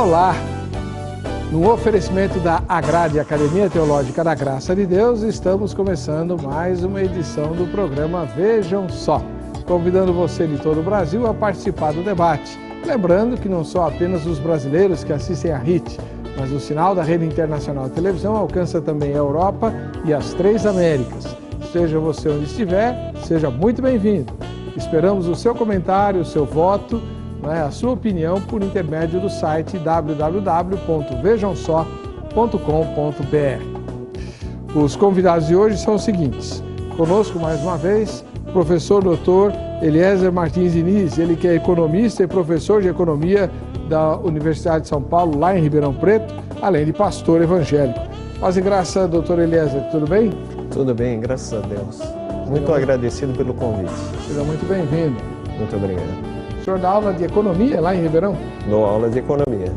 Olá! No oferecimento da Agrade Academia Teológica da Graça de Deus, estamos começando mais uma edição do programa Vejam Só, convidando você de todo o Brasil a participar do debate. Lembrando que não são apenas os brasileiros que assistem a RIT, mas o sinal da Rede Internacional de Televisão alcança também a Europa e as 3 Américas. Seja você onde estiver, seja muito bem-vindo. Esperamos o seu comentário, o seu voto, a sua opinião por intermédio do site www.vejamsó.com.br. Os convidados de hoje são os seguintes. Conosco mais uma vez, professor Dr. Eliezer Martins Diniz, ele que é economista e professor de economia da Universidade de São Paulo, lá em Ribeirão Preto, além de pastor evangélico. Paz e graça, doutor Eliezer, tudo bem? Tudo bem, graças a Deus. Muito agradecido pelo convite. Seja muito bem-vindo. Muito obrigado. O senhor dá aula de economia lá em Ribeirão? Dou aula de economia.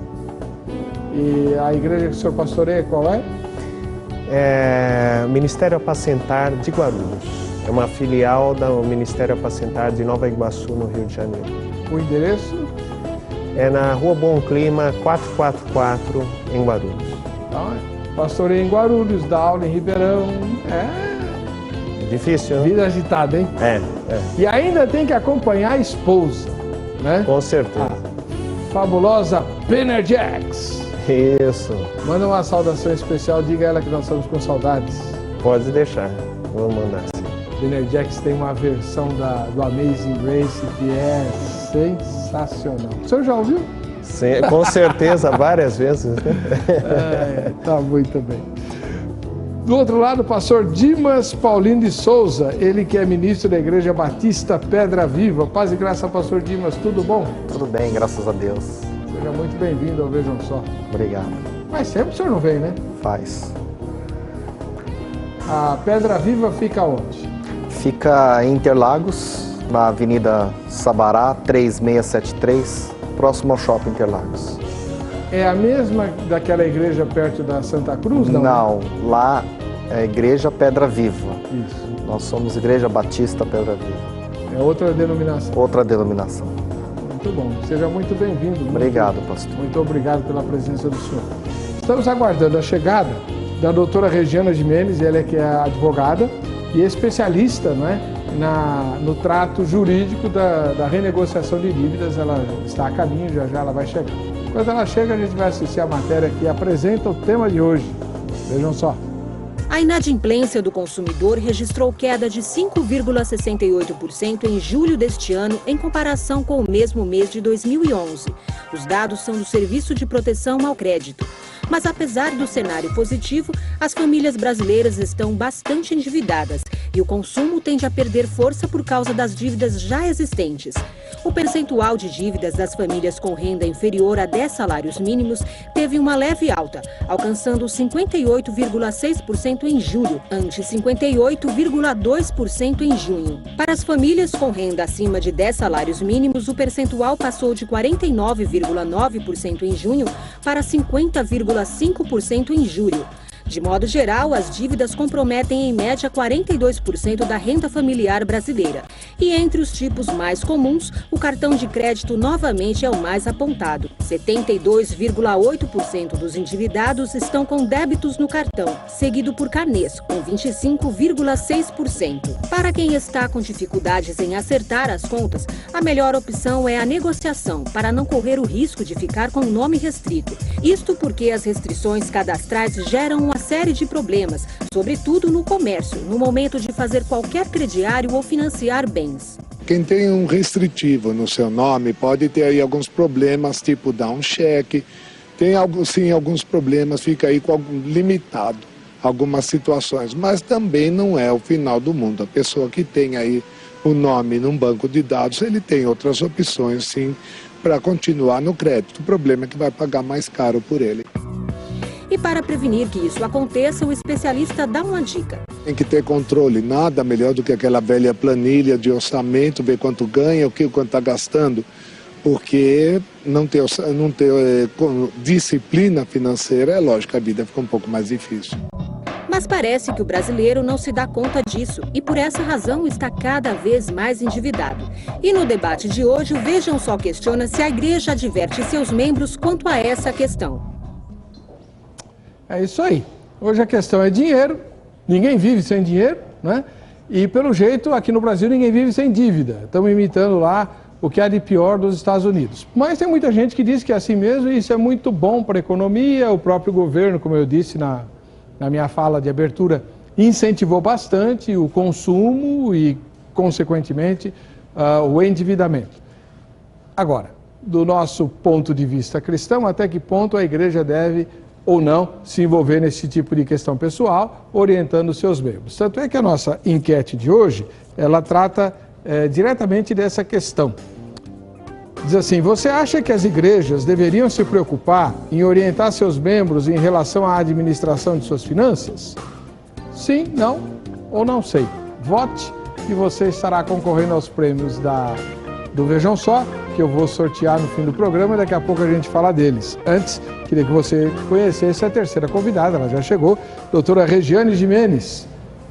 E a igreja que o senhor pastoreia, qual é? É Ministério Apacentar de Guarulhos. É uma filial do Ministério Apacentar de Nova Iguaçu, no Rio de Janeiro. O endereço? É na Rua Bom Clima, 444, em Guarulhos. Então, pastoreia em Guarulhos, dá aula em Ribeirão. Difícil, né? Vida agitada, hein? É. E ainda tem que acompanhar a esposa, né? Com certeza. A fabulosa Penner Jacks. Isso. Manda uma saudação especial, diga a ela que nós estamos com saudades. Pode deixar, vou mandar sim. Penner Jacks tem uma versão do Amazing Grace que é sensacional. O senhor já ouviu? Sim, com certeza, várias vezes. Tá muito bem. Do outro lado, o pastor Dimas Paulino de Souza, ele que é ministro da Igreja Batista Pedra Viva. Paz e graça, pastor Dimas, tudo bom? Tudo bem, graças a Deus. Seja muito bem-vindo ao Vejam Só. Obrigado. Mas sempre o senhor não vem, né? Faz. A Pedra Viva fica onde? Fica em Interlagos, na Avenida Sabará, 3673, próximo ao Shopping Interlagos. É a mesma daquela igreja perto da Santa Cruz? Não, lá é a Igreja Pedra Viva. Isso. Nós somos Igreja Batista Pedra Viva. É outra denominação? Outra denominação. Muito bom. Seja muito bem-vindo. Obrigado, pastor. Muito obrigado pela presença do senhor. Estamos aguardando a chegada da doutora Regiana Gimenez, ela que é advogada e especialista, no trato jurídico da renegociação de dívidas. Ela está a caminho, já ela vai chegar. Quando ela chega, a gente vai assistir a matéria que apresenta o tema de hoje. Vejam só. A inadimplência do consumidor registrou queda de 5,68% em julho deste ano, em comparação com o mesmo mês de 2011. Os dados são do Serviço de Proteção ao Crédito. Mas apesar do cenário positivo, as famílias brasileiras estão bastante endividadas e o consumo tende a perder força por causa das dívidas já existentes. O percentual de dívidas das famílias com renda inferior a 10 salários mínimos teve uma leve alta, alcançando 58,6% em julho, ante 58,2% em junho. Para as famílias com renda acima de 10 salários mínimos, o percentual passou de 49,9% em junho para 50,5% em julho. De modo geral, as dívidas comprometem em média 42% da renda familiar brasileira. E entre os tipos mais comuns, o cartão de crédito novamente é o mais apontado. 72,8% dos endividados estão com débitos no cartão, seguido por carnês, com 25,6%. Para quem está com dificuldades em acertar as contas, a melhor opção é a negociação, para não correr o risco de ficar com o nome restrito. Isto porque as restrições cadastrais geram uma série de problemas, sobretudo no comércio, no momento de fazer qualquer crediário ou financiar bens. Quem tem um restritivo no seu nome pode ter aí alguns problemas, tipo dar um cheque. Tem alguns problemas, fica aí com limitado algumas situações, mas também não é o final do mundo. A pessoa que tem aí o nome num banco de dados, ele tem outras opções sim para continuar no crédito. O problema é que vai pagar mais caro por ele. E para prevenir que isso aconteça, o especialista dá uma dica. Tem que ter controle, nada melhor do que aquela velha planilha de orçamento, ver quanto ganha, quanto está gastando, porque não ter disciplina financeira, é lógico que a vida fica um pouco mais difícil. Mas parece que o brasileiro não se dá conta disso e por essa razão está cada vez mais endividado. E no debate de hoje, o Vejam Só questiona se a igreja adverte seus membros quanto a essa questão. É isso aí. Hoje a questão é dinheiro, ninguém vive sem dinheiro, né? E pelo jeito aqui no Brasil ninguém vive sem dívida. Estamos imitando lá o que há de pior dos Estados Unidos. Mas tem muita gente que diz que é assim mesmo e isso é muito bom para a economia. O próprio governo, como eu disse na minha fala de abertura, incentivou bastante o consumo e, consequentemente, o endividamento. Agora, do nosso ponto de vista cristão, até que ponto a igreja deve ou não se envolver nesse tipo de questão pessoal, orientando os seus membros. Tanto é que a nossa enquete de hoje, ela trata diretamente dessa questão. Diz assim: você acha que as igrejas deveriam se preocupar em orientar seus membros em relação à administração de suas finanças? Sim, não ou não sei. Vote e você estará concorrendo aos prêmios do Vejam Só, que eu vou sortear no fim do programa e daqui a pouco a gente fala deles. Antes, queria que você conhecesse a terceira convidada, ela já chegou, doutora Regiane Jimenez.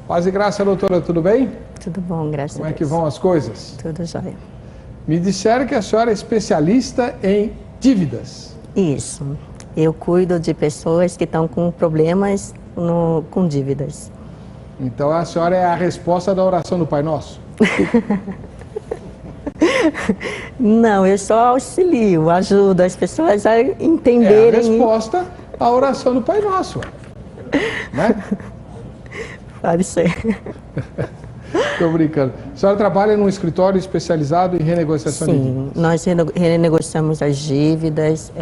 Paz e graça, doutora, tudo bem? Tudo bom, graças a Deus. Como é que vão as coisas? Tudo jóia. Me disseram que a senhora é especialista em dívidas. Isso. Eu cuido de pessoas que estão com problemas com dívidas. Então a senhora é a resposta da oração do Pai Nosso? Não, eu só auxilio, ajudo as pessoas a entenderem. É a resposta à oração do Pai Nosso, né? Pode ser. Estou brincando. A senhora trabalha num escritório especializado em renegociação de dívidas? Sim, nós renegociamos as dívidas,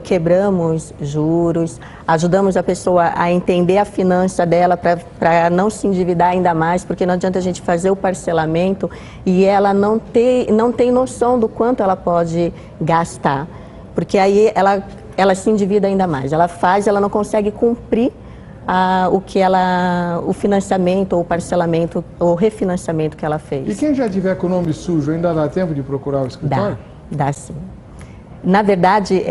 quebramos juros, ajudamos a pessoa a entender a finança dela para não se endividar ainda mais, porque não adianta a gente fazer o parcelamento e ela não tem noção do quanto ela pode gastar, porque aí ela se endivida ainda mais. Ela não consegue cumprir o financiamento, ou o parcelamento, ou o refinanciamento que ela fez. E quem já tiver com o nome sujo, ainda dá tempo de procurar o escritório? Dá sim. Na verdade,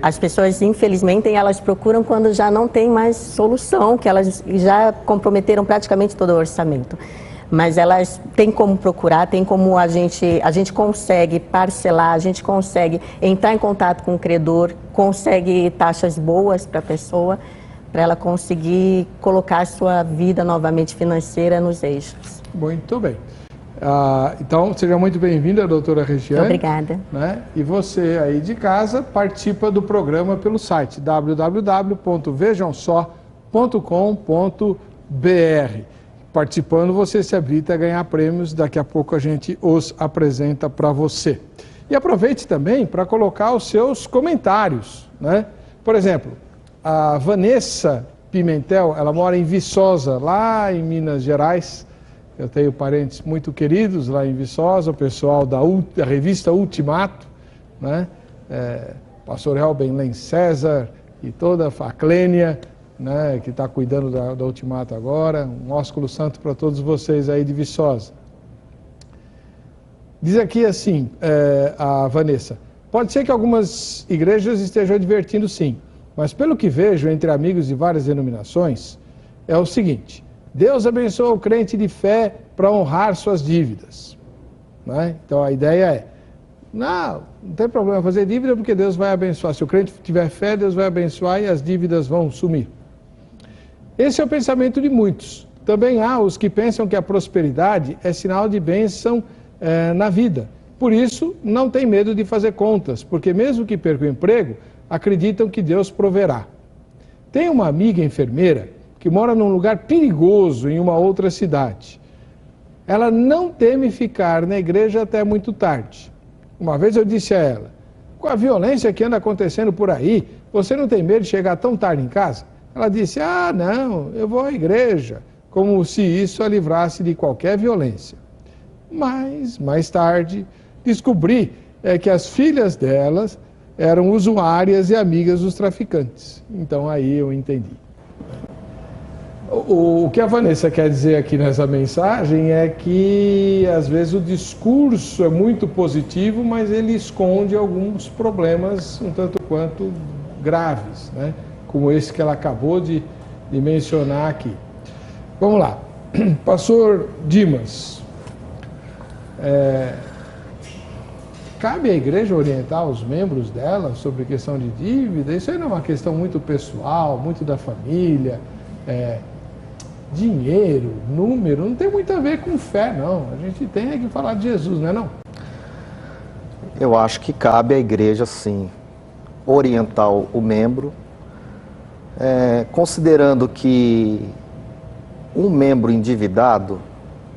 as pessoas, infelizmente, elas procuram quando já não tem mais solução, que elas já comprometeram praticamente todo o orçamento. Mas elas têm como procurar, tem como a gente consegue parcelar, a gente consegue entrar em contato com o credor, consegue taxas boas para a pessoa, para ela conseguir colocar a sua vida novamente financeira nos eixos. Muito bem. Então, seja muito bem-vinda, doutora Regiane. Obrigada. Né? E você aí de casa participa do programa pelo site www.vejamsó.com.br. Participando, você se habilita a ganhar prêmios, daqui a pouco a gente os apresenta para você. E aproveite também para colocar os seus comentários, né? Por exemplo, a Vanessa Pimentel, ela mora em Viçosa, lá em Minas Gerais. Eu tenho parentes muito queridos lá em Viçosa, o pessoal da revista Ultimato, né? Pastor Elben Len César e toda a Clênia, né? Que está cuidando da Ultimato agora. Um ósculo santo para todos vocês aí de Viçosa. Diz aqui assim, a Vanessa: pode ser que algumas igrejas estejam advertindo sim, mas pelo que vejo entre amigos de várias denominações, é o seguinte: Deus abençoa o crente de fé para honrar suas dívidas. Né? Então a ideia é, não tem problema fazer dívida porque Deus vai abençoar. Se o crente tiver fé, Deus vai abençoar e as dívidas vão sumir. Esse é o pensamento de muitos. Também há os que pensam que a prosperidade é sinal de bênção na vida. Por isso, não tem medo de fazer contas, porque mesmo que percam o emprego, acreditam que Deus proverá. Tem uma amiga enfermeira que mora num lugar perigoso em uma outra cidade. Ela não teme ficar na igreja até muito tarde. Uma vez eu disse a ela: com a violência que anda acontecendo por aí, você não tem medo de chegar tão tarde em casa? Ela disse: ah, não, eu vou à igreja, como se isso a livrasse de qualquer violência. Mas, mais tarde, descobri que as filhas delas eram usuárias e amigas dos traficantes. Então aí eu entendi. O que a Vanessa quer dizer aqui nessa mensagem é que, às vezes, o discurso é muito positivo, mas ele esconde alguns problemas um tanto quanto graves, né? Como esse que ela acabou de de mencionar aqui. Vamos lá. Pastor Dimas, cabe à igreja orientar os membros dela sobre questão de dívida? Isso aí não é uma questão muito pessoal, muito da família, dinheiro, número, não tem muito a ver com fé, não. A gente tem que falar de Jesus, não é não? Eu acho que cabe à igreja, sim, orientar o membro, considerando que um membro endividado,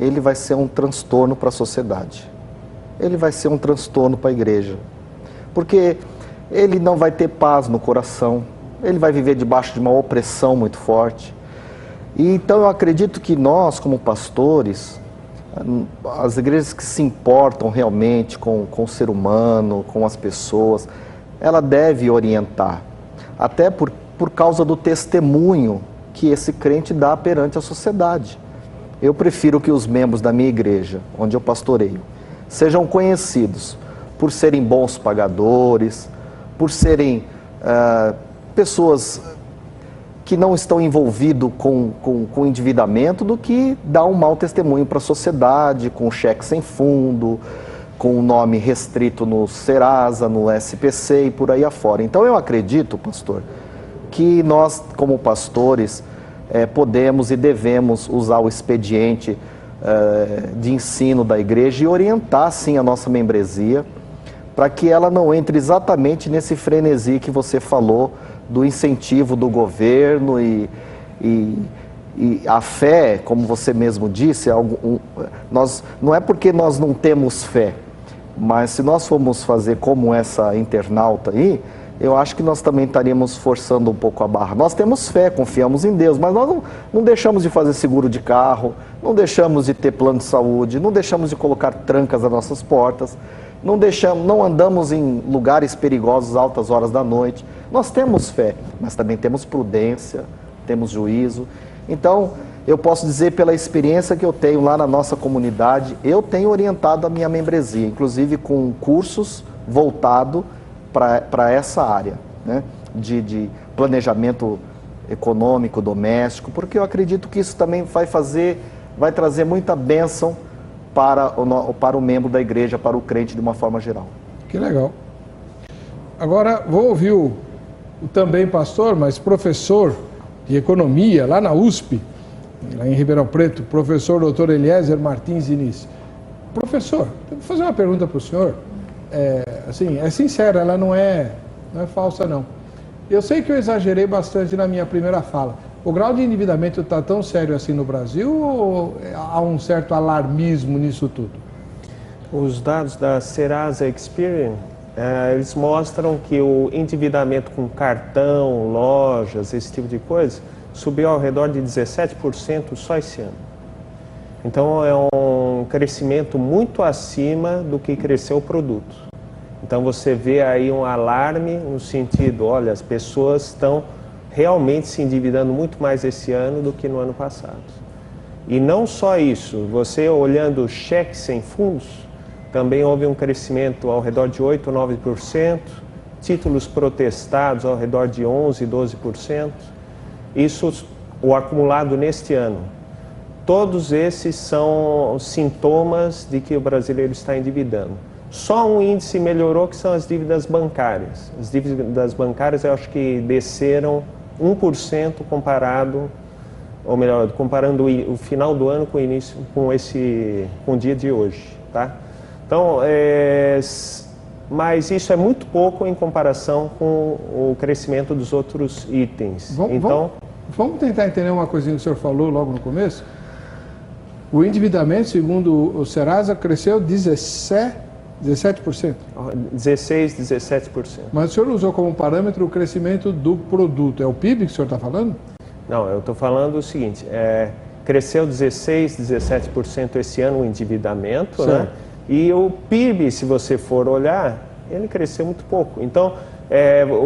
ele vai ser um transtorno para a sociedade. Ele vai ser um transtorno para a igreja. Porque ele não vai ter paz no coração, ele vai viver debaixo de uma opressão muito forte. E então eu acredito que nós, como pastores, as igrejas que se importam realmente com o ser humano, com as pessoas, ela deve orientar. Até por causa do testemunho que esse crente dá perante a sociedade. Eu prefiro que os membros da minha igreja, onde eu pastoreio, sejam conhecidos por serem bons pagadores, por serem pessoas que não estão envolvidos com endividamento, do que dar um mau testemunho para a sociedade, com cheque sem fundo, com o nome restrito no Serasa, no SPC e por aí afora. Então eu acredito, pastor, que nós, como pastores, podemos e devemos usar o expediente de ensino da igreja e orientar, sim, a nossa membresia, para que ela não entre exatamente nesse frenesi que você falou, do incentivo do governo e a fé, como você mesmo disse, não é porque nós não temos fé, mas se nós formos fazer como essa internauta aí, eu acho que nós também estaríamos forçando um pouco a barra. Nós temos fé, confiamos em Deus, mas nós não deixamos de fazer seguro de carro, não deixamos de ter plano de saúde, não deixamos de colocar trancas às nossas portas, não andamos em lugares perigosos altas horas da noite. Nós temos fé, mas também temos prudência, temos juízo. Então, eu posso dizer pela experiência que eu tenho lá na nossa comunidade, eu tenho orientado a minha membresia, inclusive com cursos voltados para essa área, né, de planejamento econômico, doméstico, porque eu acredito que isso também vai trazer muita bênção para o membro da igreja, para o crente de uma forma geral. Que legal. Agora vou ouvir o também pastor, mas professor de economia lá na USP, lá em Ribeirão Preto, professor Dr. Eliezer Martins Diniz. Professor, eu vou fazer uma pergunta para o senhor. É sincera, ela não é falsa, não. Eu sei que eu exagerei bastante na minha primeira fala. O grau de endividamento está tão sério assim no Brasil ou há um certo alarmismo nisso tudo? Os dados da Serasa Experian, eles mostram que o endividamento com cartão, lojas, esse tipo de coisa, subiu ao redor de 17% só esse ano. Então é um crescimento muito acima do que cresceu o produto. Então você vê aí um alarme no sentido, olha, as pessoas estão realmente se endividando muito mais esse ano do que no ano passado. E não só isso, você olhando cheques sem fundos, também houve um crescimento ao redor de 8%, 9%, títulos protestados ao redor de 11%, 12%. Isso o acumulado neste ano. Todos esses são sintomas de que o brasileiro está endividando. Só um índice melhorou, que são as dívidas bancárias. As dívidas bancárias eu acho que desceram 1% comparando o final do ano com o dia de hoje, tá? Então, mas isso é muito pouco em comparação com o crescimento dos outros itens. Vamos tentar entender uma coisinha que o senhor falou logo no começo. O endividamento, segundo o Serasa, cresceu 17%. 16%, 17%. Mas o senhor usou como parâmetro o crescimento do produto. É o PIB que o senhor está falando? Não, eu estou falando o seguinte, cresceu 16%, 17% esse ano o endividamento, né? E o PIB, se você for olhar, ele cresceu muito pouco. Então,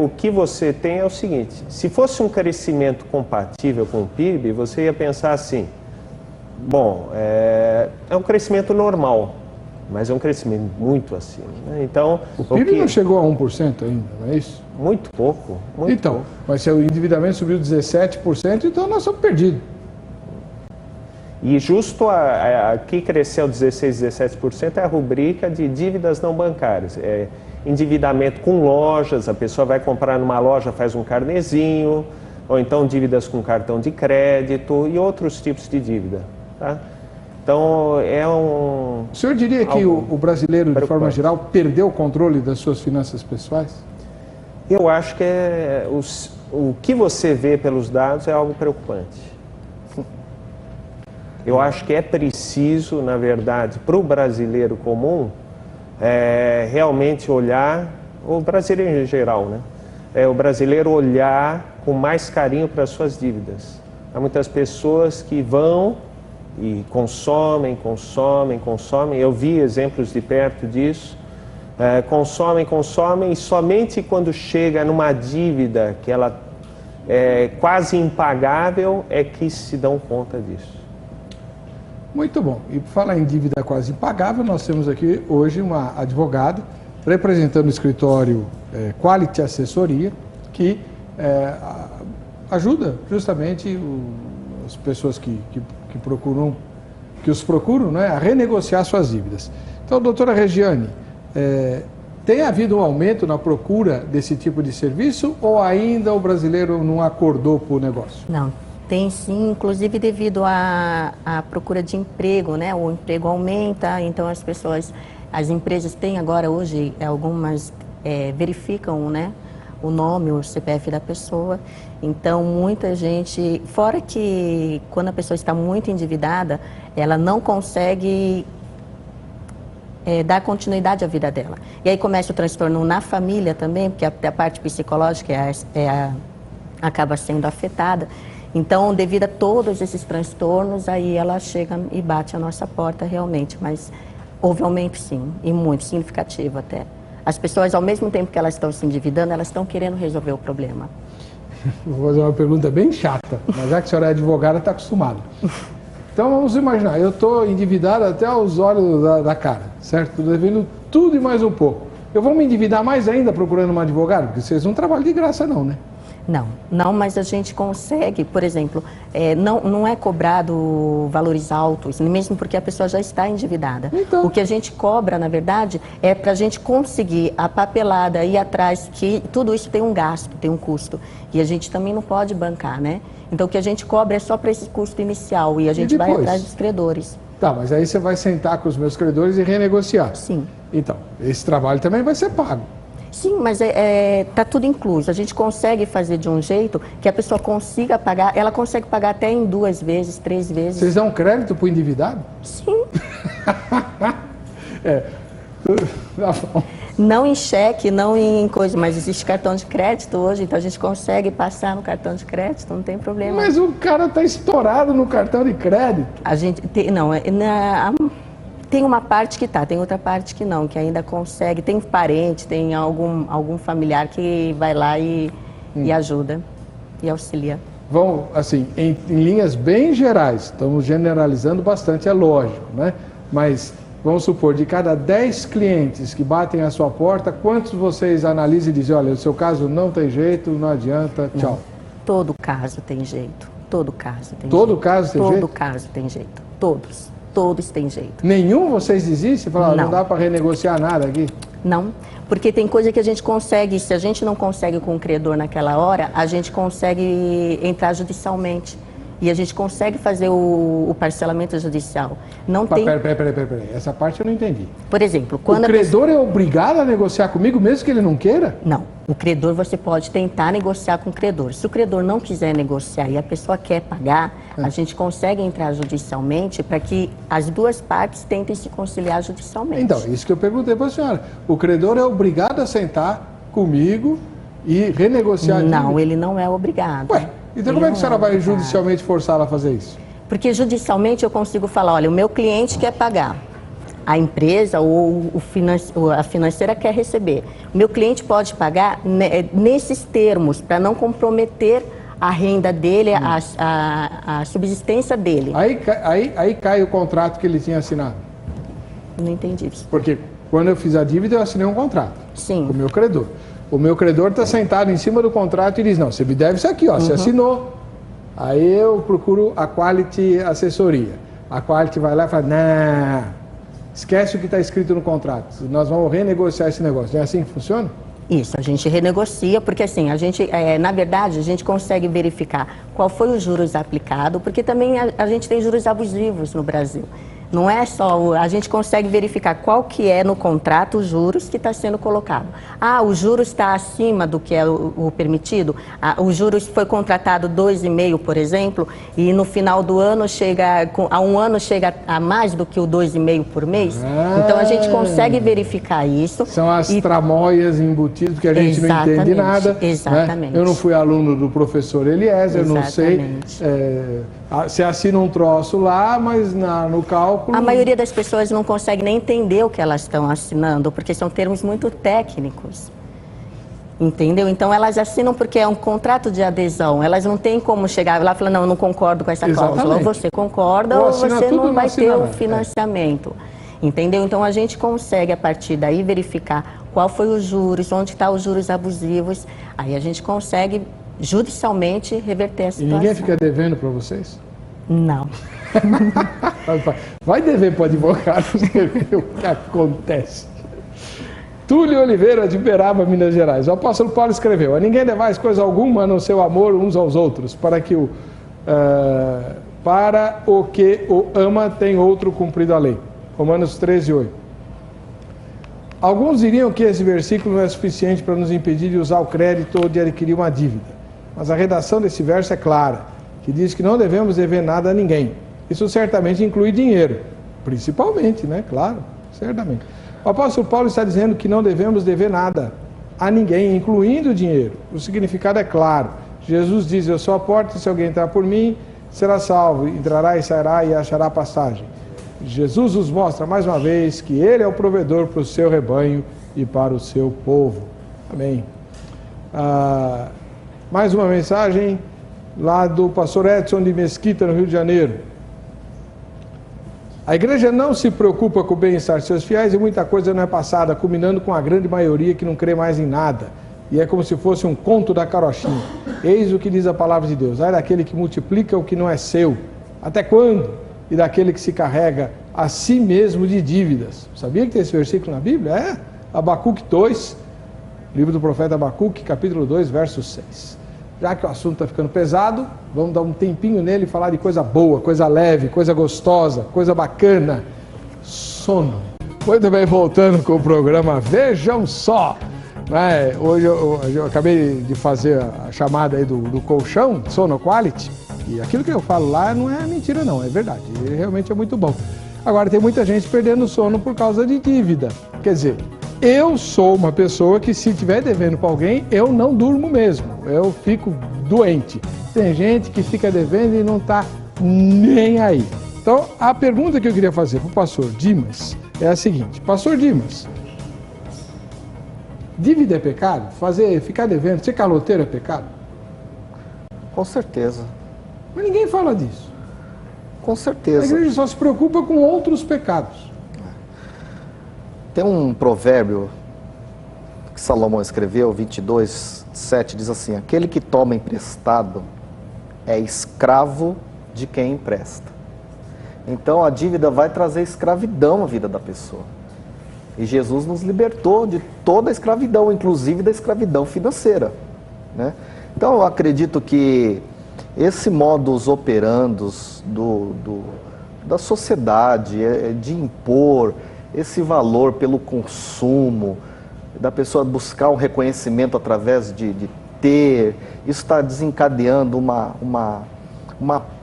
o que você tem é o seguinte, se fosse um crescimento compatível com o PIB, você ia pensar assim, bom, é um crescimento normal. mas é um crescimento muito acima, né? Então, o PIB não chegou a 1% ainda, não é isso? Muito pouco. Muito então, pouco. Mas se o endividamento subiu 17%, então nós estamos perdidos. E justo aqui cresceu 16, 17% é a rubrica de dívidas não bancárias. É endividamento com lojas, a pessoa vai comprar numa loja, faz um carnezinho, ou então dívidas com cartão de crédito e outros tipos de dívida, tá? Então, é um... O senhor diria que o brasileiro, de forma geral, perdeu o controle das suas finanças pessoais? Eu acho que o que você vê pelos dados é algo preocupante. Eu acho que é preciso, na verdade, para o brasileiro comum, realmente olhar, o brasileiro em geral, né? O brasileiro olhar com mais carinho para as suas dívidas. Há muitas pessoas que vão e consomem. Eu vi exemplos de perto disso. Consomem e somente quando chega numa dívida que ela é quase impagável é que se dão conta disso. Muito bom. E por falar em dívida quase impagável, nós temos aqui hoje uma advogada representando o escritório Quality Assessoria, que ajuda justamente as pessoas que os procuram, né, a renegociar suas dívidas. Então, doutora Regiane, tem havido um aumento na procura desse tipo de serviço ou ainda o brasileiro não acordou para o negócio? Não, tem sim, inclusive devido à procura de emprego, né? O emprego aumenta, então as empresas têm agora hoje, algumas verificam, né, o nome, o CPF da pessoa. Então, muita gente, fora que quando a pessoa está muito endividada, ela não consegue dar continuidade à vida dela. E aí começa o transtorno na família também, porque a parte psicológica acaba sendo afetada. Então, devido a todos esses transtornos, aí ela chega e bate a nossa porta realmente. Mas houve aumento sim, e muito significativo até. As pessoas, ao mesmo tempo que elas estão se endividando, elas estão querendo resolver o problema. Vou fazer uma pergunta bem chata, mas já que a senhora é advogada, está acostumada. Então vamos imaginar, eu estou endividado até os olhos da cara, certo? Estou devendo tudo e mais um pouco. Eu vou me endividar mais ainda procurando uma advogada? Porque vocês não trabalham de graça não, né? Não, mas a gente consegue, por exemplo, não é cobrado valores altos, mesmo porque a pessoa já está endividada. Então. O que a gente cobra, na verdade, é para a gente conseguir a papelada, ir atrás, que tudo isso tem um gasto, tem um custo. E a gente também não pode bancar, né? Então o que a gente cobra é só para esse custo inicial e a gente vai atrás dos credores. Tá, mas aí você vai sentar com os meus credores e renegociar. Sim. Então, esse trabalho também vai ser pago. Sim, mas tá tudo incluso. A gente consegue fazer de um jeito que a pessoa consiga pagar, ela consegue pagar até em 2 vezes, 3 vezes. Vocês dão crédito para o endividado? Sim. Tá bom. Não em cheque, não em coisa, mas existe cartão de crédito hoje, então a gente consegue passar no cartão de crédito, não tem problema. Mas o cara está estourado no cartão de crédito. A gente tem uma parte que tem outra parte que não, que ainda consegue, tem parente, tem algum familiar que vai lá e ajuda, e auxilia. Vão, assim, em linhas bem gerais, estamos generalizando bastante, é lógico, né? Mas vamos supor, de cada 10 clientes que batem à sua porta, quantos vocês analisam e dizem, olha, o seu caso não tem jeito, não adianta, tchau? Não. Todo caso tem jeito, todo caso tem jeito. Todo caso tem jeito? Todo caso tem jeito, todos têm jeito. Nenhum vocês desistem? Falaram, não dá para renegociar nada aqui? Não, porque tem coisa que a gente consegue, se a gente não consegue com o credor naquela hora, a gente consegue entrar judicialmente. E a gente consegue fazer o parcelamento judicial. Peraí, essa parte eu não entendi. Por exemplo, quando o credor é obrigado a negociar comigo mesmo que ele não queira? Não. O credor, você pode tentar negociar com o credor. Se o credor não quiser negociar e a pessoa quer pagar, a gente consegue entrar judicialmente para que as duas partes tentem se conciliar judicialmente. Então, isso que eu perguntei para a senhora. O credor é obrigado a sentar comigo e renegociar a dívida? Não, ele não é obrigado. Ué, então como é que a senhora vai judicialmente forçá-la a fazer isso? Porque judicialmente eu consigo falar, olha, o meu cliente quer pagar. A empresa ou a financeira quer receber. O meu cliente pode pagar nesses termos, para não comprometer a renda dele, a subsistência dele. Aí cai o contrato que ele tinha assinado. Não entendi isso. Porque quando eu fiz a dívida, eu assinei um contrato. Sim. Com o meu credor. O meu credor está sentado em cima do contrato e diz, não, você me deve isso aqui, ó, você assinou. Aí eu procuro a Quality Assessoria. A Quality vai lá e fala, não, esquece o que está escrito no contrato, nós vamos renegociar esse negócio. Não é assim que funciona? Isso, a gente renegocia, porque assim, a gente, na verdade, a gente consegue verificar qual foi os juros aplicado, porque também a gente tem juros abusivos no Brasil. Não é só, a gente consegue verificar qual que é no contrato os juros que está sendo colocado. Ah, o juros está acima do que é o permitido? O juros foi contratado 2,5, por exemplo, e no final do ano chega, a um ano chega a mais do que o 2,5 por mês. Então a gente consegue verificar isso. São as tramóias embutidas, porque a gente não entende nada. Exatamente. Né? Eu não fui aluno do professor Eliezer, eu não sei. Você assina um troço lá, mas no cálculo... A maioria das pessoas não consegue nem entender o que elas estão assinando, porque são termos muito técnicos. Entendeu? Então elas assinam porque é um contrato de adesão. Elas não têm como chegar lá e falar, não, eu não concordo com essa cláusula. Ou você concorda ou você não vai ter o financiamento. Entendeu? Então a gente consegue, a partir daí, verificar qual foi os juros, onde estão os juros abusivos. Aí a gente consegue judicialmente reverter a situação. E ninguém fica devendo para vocês? Não. Vai dever para o advogado, você vê o que acontece. Túlio Oliveira, de Uberaba, Minas Gerais. O apóstolo Paulo escreveu, a ninguém devais coisa alguma no seu amor uns aos outros, para o que o ama tem outro cumprido a lei. Romanos 13:8. Alguns diriam que esse versículo não é suficiente para nos impedir de usar o crédito ou de adquirir uma dívida. Mas a redação desse verso é clara, que diz que não devemos dever nada a ninguém. Isso certamente inclui dinheiro, principalmente, né? Claro, certamente. O apóstolo Paulo está dizendo que não devemos dever nada a ninguém, incluindo dinheiro. O significado é claro. Jesus diz, eu sou a porta, se alguém entrar por mim, será salvo, entrará e sairá e achará passagem. Jesus nos mostra mais uma vez que Ele é o provedor para o seu rebanho e para o seu povo. Amém. Mais uma mensagem lá do pastor Edson de Mesquita, no Rio de Janeiro. A igreja não se preocupa com o bem-estar de seus fiéis e muita coisa não é passada, culminando com a grande maioria que não crê mais em nada. E é como se fosse um conto da carochinha. Eis o que diz a palavra de Deus. Ai daquele que multiplica o que não é seu. Até quando? E daquele que se carrega a si mesmo de dívidas. Sabia que tem esse versículo na Bíblia? É. Abacuque 2, livro do profeta Abacuque, capítulo 2, verso 6. Já que o assunto está ficando pesado, vamos dar um tempinho nele e falar de coisa boa, coisa leve, coisa gostosa, coisa bacana. Sono. Muito bem, voltando com o programa Vejam Só. Hoje eu acabei de fazer a chamada aí do colchão, Sono Quality, e aquilo que eu falo lá não é mentira não, é verdade, ele realmente é muito bom. Agora tem muita gente perdendo sono por causa de dívida, quer dizer, eu sou uma pessoa que se estiver devendo para alguém, eu não durmo mesmo, eu fico doente. Tem gente que fica devendo e não está nem aí. Então, a pergunta que eu queria fazer para o pastor Dimas é a seguinte, pastor Dimas, dívida é pecado? Ficar devendo, ser caloteiro é pecado? Com certeza. Mas ninguém fala disso. Com certeza. A igreja só se preocupa com outros pecados. Tem um provérbio que Salomão escreveu, 22:7, diz assim, aquele que toma emprestado é escravo de quem empresta. Então a dívida vai trazer escravidão à vida da pessoa. E Jesus nos libertou de toda a escravidão, inclusive da escravidão financeira, né? Então eu acredito que esse modus operandus da sociedade, de impor esse valor pelo consumo, da pessoa buscar um reconhecimento através de ter, isso está desencadeando uma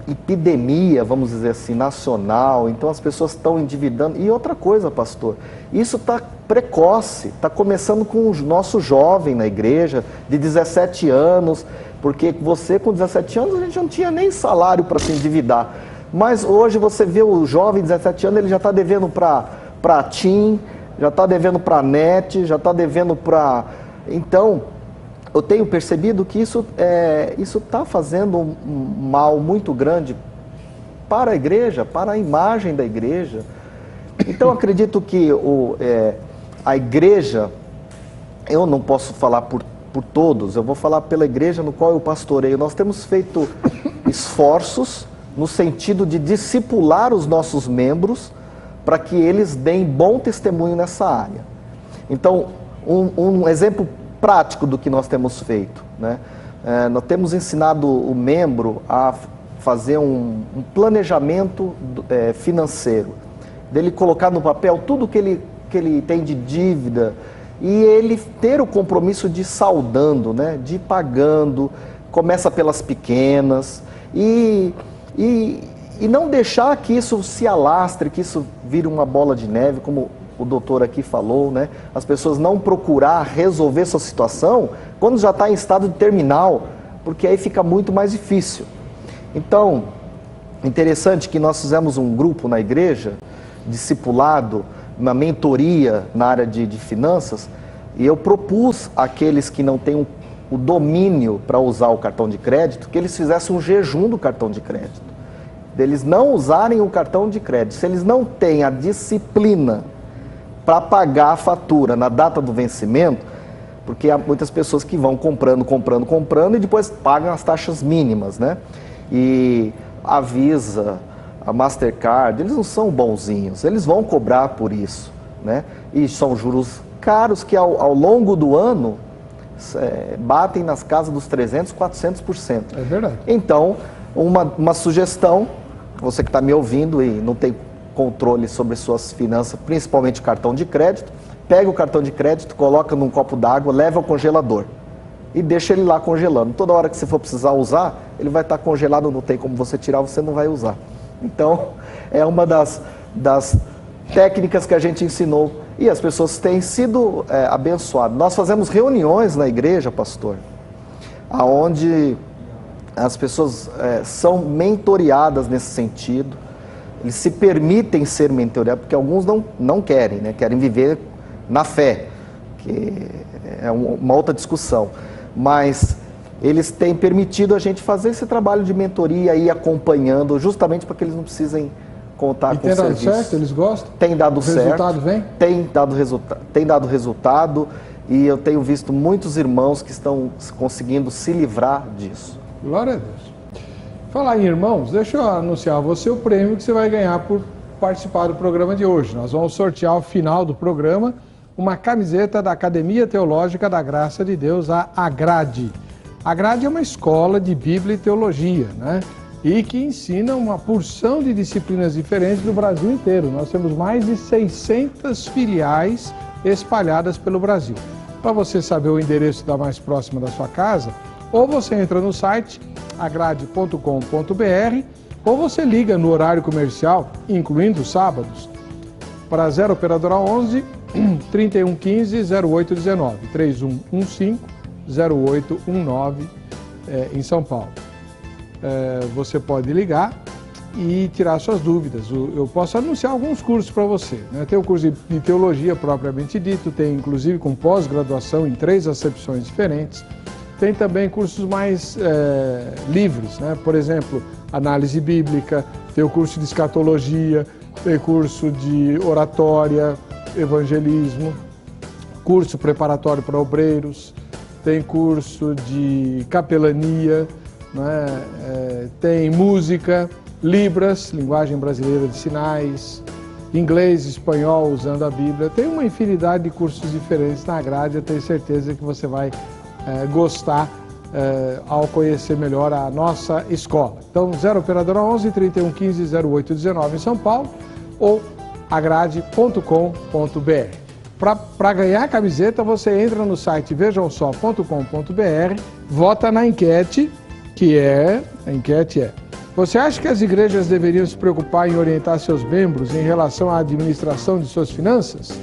epidemia, vamos dizer assim, nacional. Então as pessoas estão endividando. E outra coisa, pastor, isso está precoce, está começando com o nosso jovem na igreja, de 17 anos, porque você com 17 anos a gente não tinha nem salário para se endividar. Mas hoje você vê o jovem de 17 anos, ele já está devendo para TIM, já está devendo para NET, já está devendo para... Então, eu tenho percebido que isso está fazendo um mal muito grande para a igreja, para a imagem da igreja. Então, acredito que a igreja, eu não posso falar por todos, eu vou falar pela igreja no qual eu pastoreio. Nós temos feito esforços no sentido de discipular os nossos membros para que eles deem bom testemunho nessa área. Então, um exemplo prático do que nós temos feito, né? Nós temos ensinado o membro a fazer um planejamento financeiro, dele colocar no papel tudo que ele tem de dívida e ele ter o compromisso de ir saldando, né? De ir pagando, começa pelas pequenas e não deixar que isso se alastre, que isso vire uma bola de neve, como o doutor aqui falou, né? As pessoas não procurar resolver sua situação quando já está em estado de terminal, porque aí fica muito mais difícil. Então, interessante que nós fizemos um grupo na igreja, discipulado, uma mentoria na área de finanças, e eu propus àqueles que não têm o domínio para usar o cartão de crédito, que eles fizessem um jejum do cartão de crédito, deles não usarem o cartão de crédito. Se eles não têm a disciplina para pagar a fatura na data do vencimento, porque há muitas pessoas que vão comprando e depois pagam as taxas mínimas, né? E a Visa, a Mastercard, eles não são bonzinhos, eles vão cobrar por isso, né? E são juros caros que ao longo do ano batem nas casas dos 300%, 400%. É verdade. Então, uma sugestão, você que está me ouvindo e não tem controle sobre suas finanças, principalmente o cartão de crédito, pega o cartão de crédito, coloca num copo d'água, leva ao congelador e deixa ele lá congelando. Toda hora que você for precisar usar, ele vai estar congelado, não tem como você tirar, você não vai usar. Então, é uma das técnicas que a gente ensinou e as pessoas têm sido abençoadas. Nós fazemos reuniões na igreja, pastor, onde as pessoas são mentoreadas nesse sentido. Eles se permitem ser mentoreados, porque alguns não querem, né? Querem viver na fé, que é uma outra discussão. Mas eles têm permitido a gente fazer esse trabalho de mentoria e ir acompanhando, justamente para que eles não precisem contar com o serviço. Tem dado certo? Eles gostam? Tem dado certo. O resultado vem? Tem dado resultado e eu tenho visto muitos irmãos que estão conseguindo se livrar disso. Glória a Deus. Falar em irmãos, deixa eu anunciar a você o prêmio que você vai ganhar por participar do programa de hoje. Nós vamos sortear ao final do programa uma camiseta da Academia Teológica da Graça de Deus, a Agrade. A Agrade é uma escola de Bíblia e Teologia, né? E que ensina uma porção de disciplinas diferentes do Brasil inteiro. Nós temos mais de 600 filiais espalhadas pelo Brasil. Para você saber o endereço da mais próxima da sua casa, ou você entra no site agrade.com.br ou você liga no horário comercial, incluindo os sábados, para 0 operadora 11 3115 0819 3115 0819 em São Paulo. Você pode ligar e tirar suas dúvidas. Eu posso anunciar alguns cursos para você, né? Tem o curso de teologia propriamente dito, tem inclusive com pós-graduação em 3 acepções diferentes. Tem também cursos mais livres, né? Por exemplo, análise bíblica, tem o curso de escatologia, tem curso de oratória, evangelismo, curso preparatório para obreiros, tem curso de capelania, né? Tem música, Libras, linguagem brasileira de sinais, inglês, espanhol, usando a Bíblia. Tem uma infinidade de cursos diferentes na grade, eu tenho certeza que você vai gostar ao conhecer melhor a nossa escola. Então, 0 operadora 11 3115 0819 em São Paulo ou agrade.com.br. Para ganhar a camiseta, você entra no site vejamsó.com.br, vota na enquete, a enquete é: você acha que as igrejas deveriam se preocupar em orientar seus membros em relação à administração de suas finanças?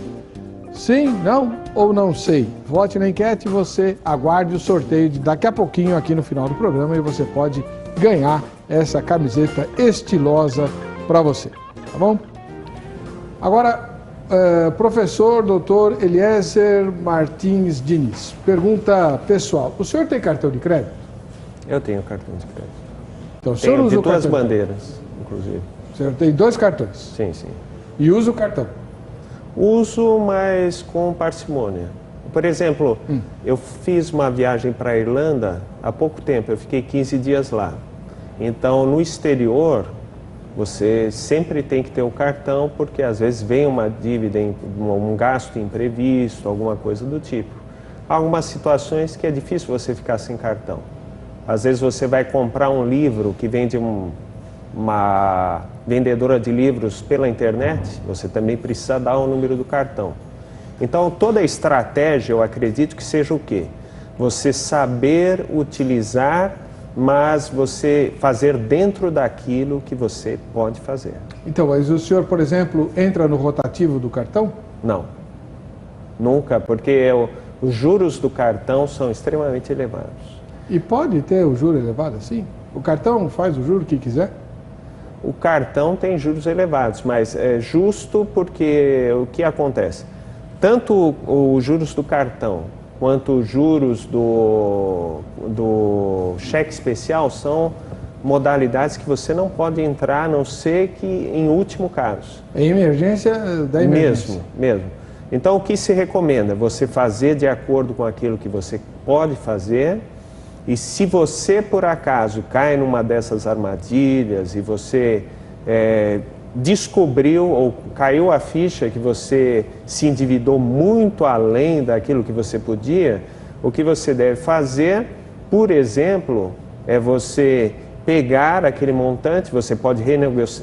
Sim, não ou não sei? Vote na enquete e você aguarde o sorteio de daqui a pouquinho aqui no final do programa e você pode ganhar essa camiseta estilosa para você, tá bom? Agora, professor Dr. Eliezer Martins Diniz, pergunta pessoal: o senhor tem cartão de crédito? Eu tenho cartão de crédito. Então, o senhor usa de o duas cartão bandeiras, inclusive. O senhor tem 2 cartões? Sim, sim. E usa o cartão? Uso, mas com parcimônia. Por exemplo, eu fiz uma viagem para a Irlanda há pouco tempo, eu fiquei 15 dias lá. Então, no exterior, você sempre tem que ter o cartão, porque às vezes vem uma dívida, um gasto imprevisto, alguma coisa do tipo. Há algumas situações que é difícil você ficar sem cartão. Às vezes você vai comprar um livro que vem de uma vendedora de livros pela internet, você também precisa dar o número do cartão. Então, toda a estratégia, eu acredito que seja o quê? Você saber utilizar, mas você fazer dentro daquilo que você pode fazer. Então, mas o senhor, por exemplo, entra no rotativo do cartão? Não, nunca, porque os juros do cartão são extremamente elevados. E pode ter o juro elevado assim? O cartão faz o juro que quiser? O cartão tem juros elevados, mas é justo porque o que acontece? Tanto os juros do cartão quanto os juros do cheque especial são modalidades que você não pode entrar, a não ser que em último caso. Em emergência da emergência. Mesmo. Então, o que se recomenda? Você fazer de acordo com aquilo que você pode fazer. E se você, por acaso, cai numa dessas armadilhas e você descobriu ou caiu a ficha que você se endividou muito além daquilo que você podia, o que você deve fazer, por exemplo, é você pegar aquele montante, você pode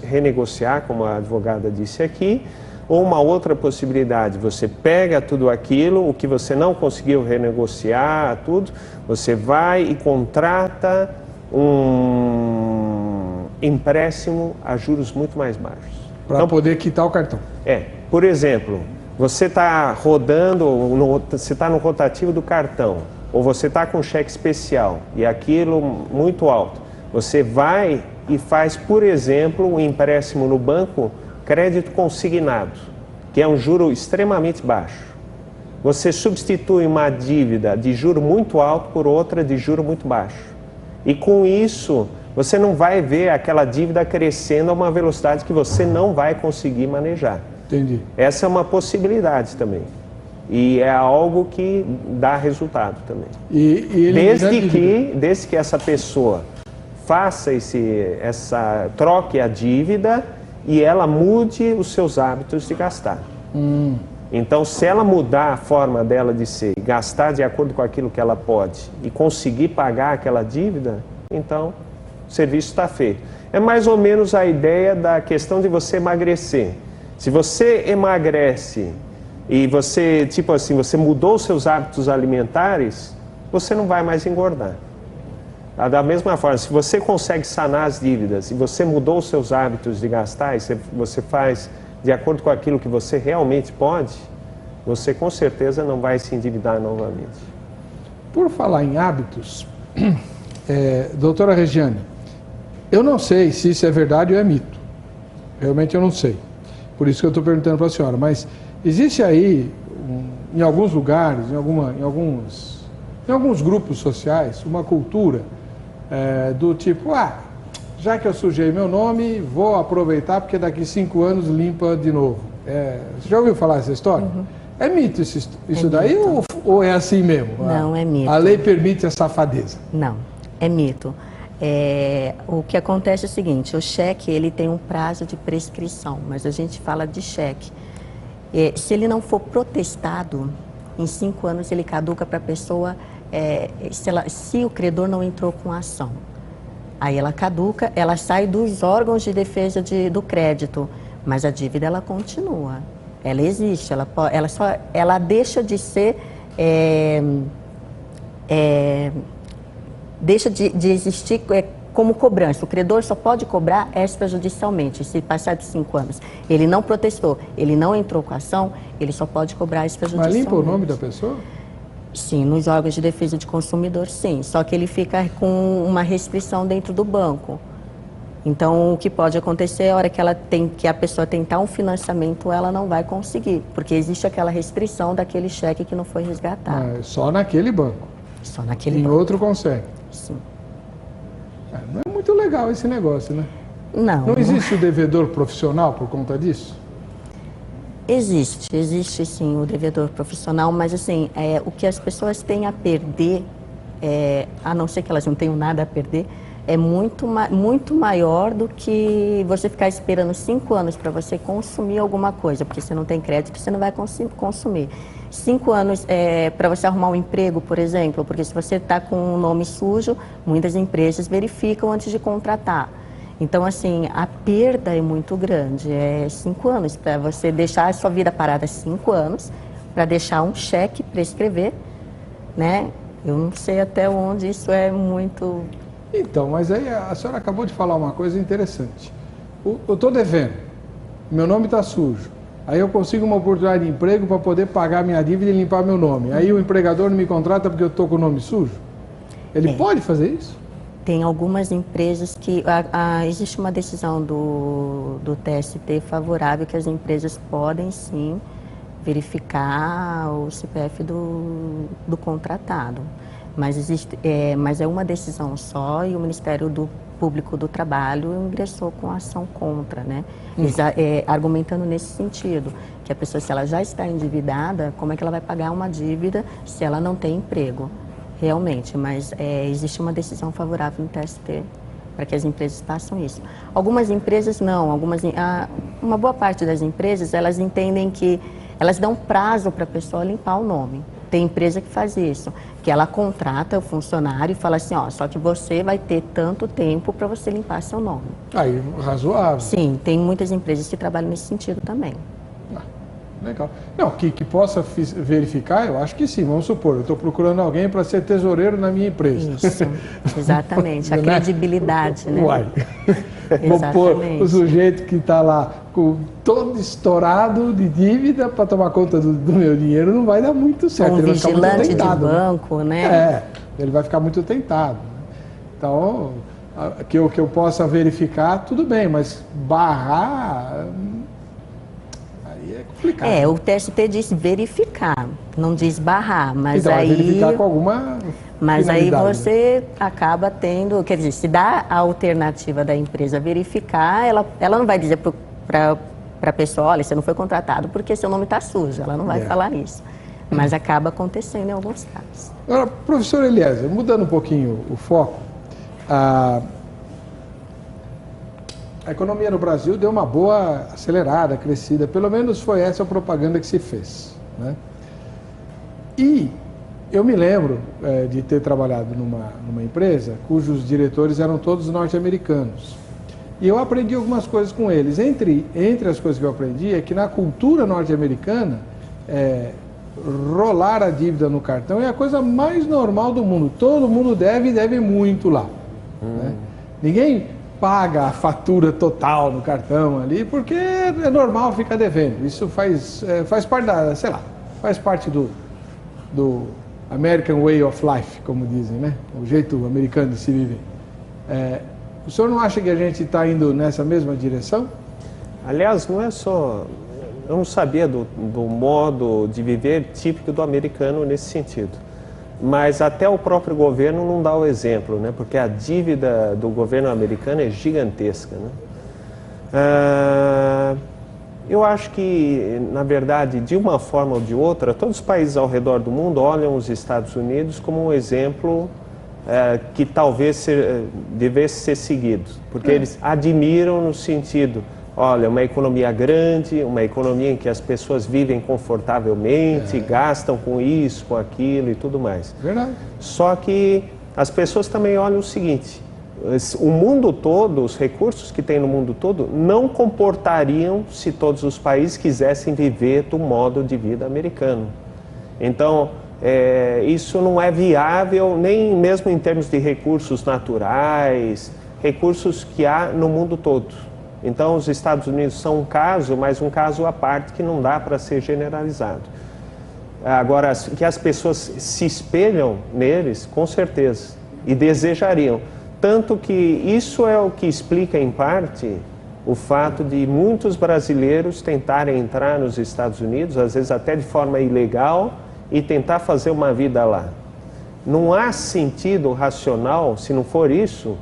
renegociar, como a advogada disse aqui, ou uma outra possibilidade, você pega tudo aquilo, o que você não conseguiu renegociar, tudo, você vai e contrata um empréstimo a juros muito mais baixos. Para poder quitar o cartão. Por exemplo, você está rodando, você está no rotativo do cartão, ou você está com cheque especial e aquilo muito alto, você vai e faz, por exemplo, um empréstimo no banco, crédito consignado, que é um juro extremamente baixo. Você substitui uma dívida de juro muito alto por outra de juro muito baixo. E com isso, você não vai ver aquela dívida crescendo a uma velocidade que você não vai conseguir manejar. Entendi. Essa é uma possibilidade também. E é algo que dá resultado também. Desde que essa pessoa faça troque a dívida e ela mude os seus hábitos de gastar. Então, se ela mudar a forma dela de ser, gastar de acordo com aquilo que ela pode e conseguir pagar aquela dívida, então o serviço está feito. É mais ou menos a ideia da questão de você emagrecer. Se você emagrece e você, tipo assim, você mudou os seus hábitos alimentares, você não vai mais engordar. Da mesma forma, se você consegue sanar as dívidas e você mudou os seus hábitos de gastar e você faz de acordo com aquilo que você realmente pode, você com certeza não vai se endividar novamente. Por falar em hábitos, doutora Regiane, eu não sei se isso é verdade ou é mito. Realmente eu não sei. Por isso que eu estou perguntando para a senhora. Mas existe aí, em alguns lugares, em alguns grupos sociais, uma cultura do tipo, já que eu sujei meu nome, vou aproveitar porque daqui 5 anos limpa de novo. Você já ouviu falar essa história? Uhum. É mito isso daí mito. Ou é assim mesmo? Não, é mito. A lei permite a safadeza? Não, é mito. O que acontece é o seguinte, o cheque ele tem um prazo de prescrição, mas a gente fala de cheque. Se ele não for protestado, em 5 anos ele caduca para a pessoa, se o credor não entrou com a ação. Aí ela caduca, ela sai dos órgãos de defesa do crédito, mas a dívida ela continua. Ela existe, ela deixa de ser, deixa de existir como cobrança. O credor só pode cobrar extrajudicialmente, se passar de 5 anos. Ele não protestou, ele não entrou com a ação, ele só pode cobrar extrajudicialmente. Mas limpa o nome da pessoa? Sim, nos órgãos de defesa de consumidor, sim. Só que ele fica com uma restrição dentro do banco. Então, o que pode acontecer é a hora que a pessoa tentar um financiamento, ela não vai conseguir, porque existe aquela restrição daquele cheque que não foi resgatado. Só naquele banco? Só naquele banco. Em outro consegue? Sim. Não é muito legal esse negócio, né? Não. Não existe o devedor profissional por conta disso? Existe sim o devedor profissional, mas assim, o que as pessoas têm a perder, a não ser que elas não tenham nada a perder, é muito maior do que você ficar esperando 5 anos para você consumir alguma coisa, porque você não tem crédito, você não vai consumir. 5 anos para você arrumar um emprego, por exemplo, porque se você está com um nome sujo, muitas empresas verificam antes de contratar. Então, assim, a perda é muito grande. 5 anos para você deixar a sua vida parada 5 anos, para deixar um cheque para escrever, né? Eu não sei até onde isso é muito... Então, mas aí a senhora acabou de falar uma coisa interessante. Eu estou devendo, meu nome está sujo. Aí eu consigo uma oportunidade de emprego para poder pagar minha dívida e limpar meu nome. Aí o empregador não me contrata porque eu estou com o nome sujo? Ele pode fazer isso? Tem algumas empresas que... existe uma decisão do TST favorável que as empresas podem, sim, verificar o CPF do contratado. Mas é uma decisão só e o Ministério Público do Trabalho ingressou com ação contra, né? Argumentando nesse sentido, que a pessoa, se ela já está endividada, como é que ela vai pagar uma dívida se ela não tem emprego? Realmente, mas existe uma decisão favorável no TST para que as empresas façam isso. Algumas empresas não, uma boa parte das empresas, elas entendem que elas dão prazo para a pessoa limpar o nome. Tem empresa que faz isso, que ela contrata o funcionário e fala assim, só que você vai ter tanto tempo para você limpar seu nome. Aí, razoável. Sim, tem muitas empresas que trabalham nesse sentido também. Legal. Não, que possa verificar, eu acho que sim. Vamos supor, eu estou procurando alguém para ser tesoureiro na minha empresa. Isso, exatamente. A credibilidade, né? Uai. Vou pôr o sujeito que está lá com todo estourado de dívida para tomar conta do meu dinheiro, não vai dar muito certo. Um ele vigilante vai ficar muito tentado, de banco, né? Ele vai ficar muito tentado. Então, que eu possa verificar, tudo bem, mas barrar... é complicado. O TST diz verificar, não diz barrar, mas então, aí... verificar com alguma Mas aí finalidade, você acaba tendo, quer dizer, se dá a alternativa da empresa verificar, ela não vai dizer para a pessoa, olha, você não foi contratado porque seu nome está sujo, ela não vai falar isso. Mas acaba acontecendo em alguns casos. Agora, professor Eliezer, mudando um pouquinho o foco, a economia no Brasil deu uma boa acelerada, crescida, pelo menos foi essa a propaganda que se fez, né? E eu me lembro de ter trabalhado numa empresa cujos diretores eram todos norte-americanos. E eu aprendi algumas coisas com eles. Entre as coisas que eu aprendi é que na cultura norte-americana, rolar a dívida no cartão é a coisa mais normal do mundo. Todo mundo deve e deve muito lá. Né? Ninguém paga a fatura total no cartão ali, porque é normal ficar devendo. Isso faz parte faz parte do American Way of Life, como dizem, né? O jeito americano de se viver. O senhor não acha que a gente está indo nessa mesma direção? Aliás, não é só... Eu não sabia do modo de viver típico do americano nesse sentido. Mas até o próprio governo não dá o exemplo, né? Porque a dívida do governo americano é gigantesca, né? Eu acho que, na verdade, de uma forma ou de outra, todos os países ao redor do mundo olham os Estados Unidos como um exemplo que talvez devesse ser seguido. Porque eles admiram no sentido, olha, uma economia grande, uma economia em que as pessoas vivem confortavelmente, gastam com isso, com aquilo e tudo mais. Verdade. Só que as pessoas também olham o seguinte... O mundo todo, os recursos que tem no mundo todo, não comportariam se todos os países quisessem viver do modo de vida americano. Então, isso não é viável nem mesmo em termos de recursos naturais, recursos que há no mundo todo. Então, os Estados Unidos são um caso, mas um caso à parte que não dá para ser generalizado. Agora, que as pessoas se espelham neles, com certeza, e desejariam. Tanto que isso é o que explica, em parte, o fato de muitos brasileiros tentarem entrar nos Estados Unidos, às vezes até de forma ilegal, e tentar fazer uma vida lá. Não há sentido racional, se não for isso,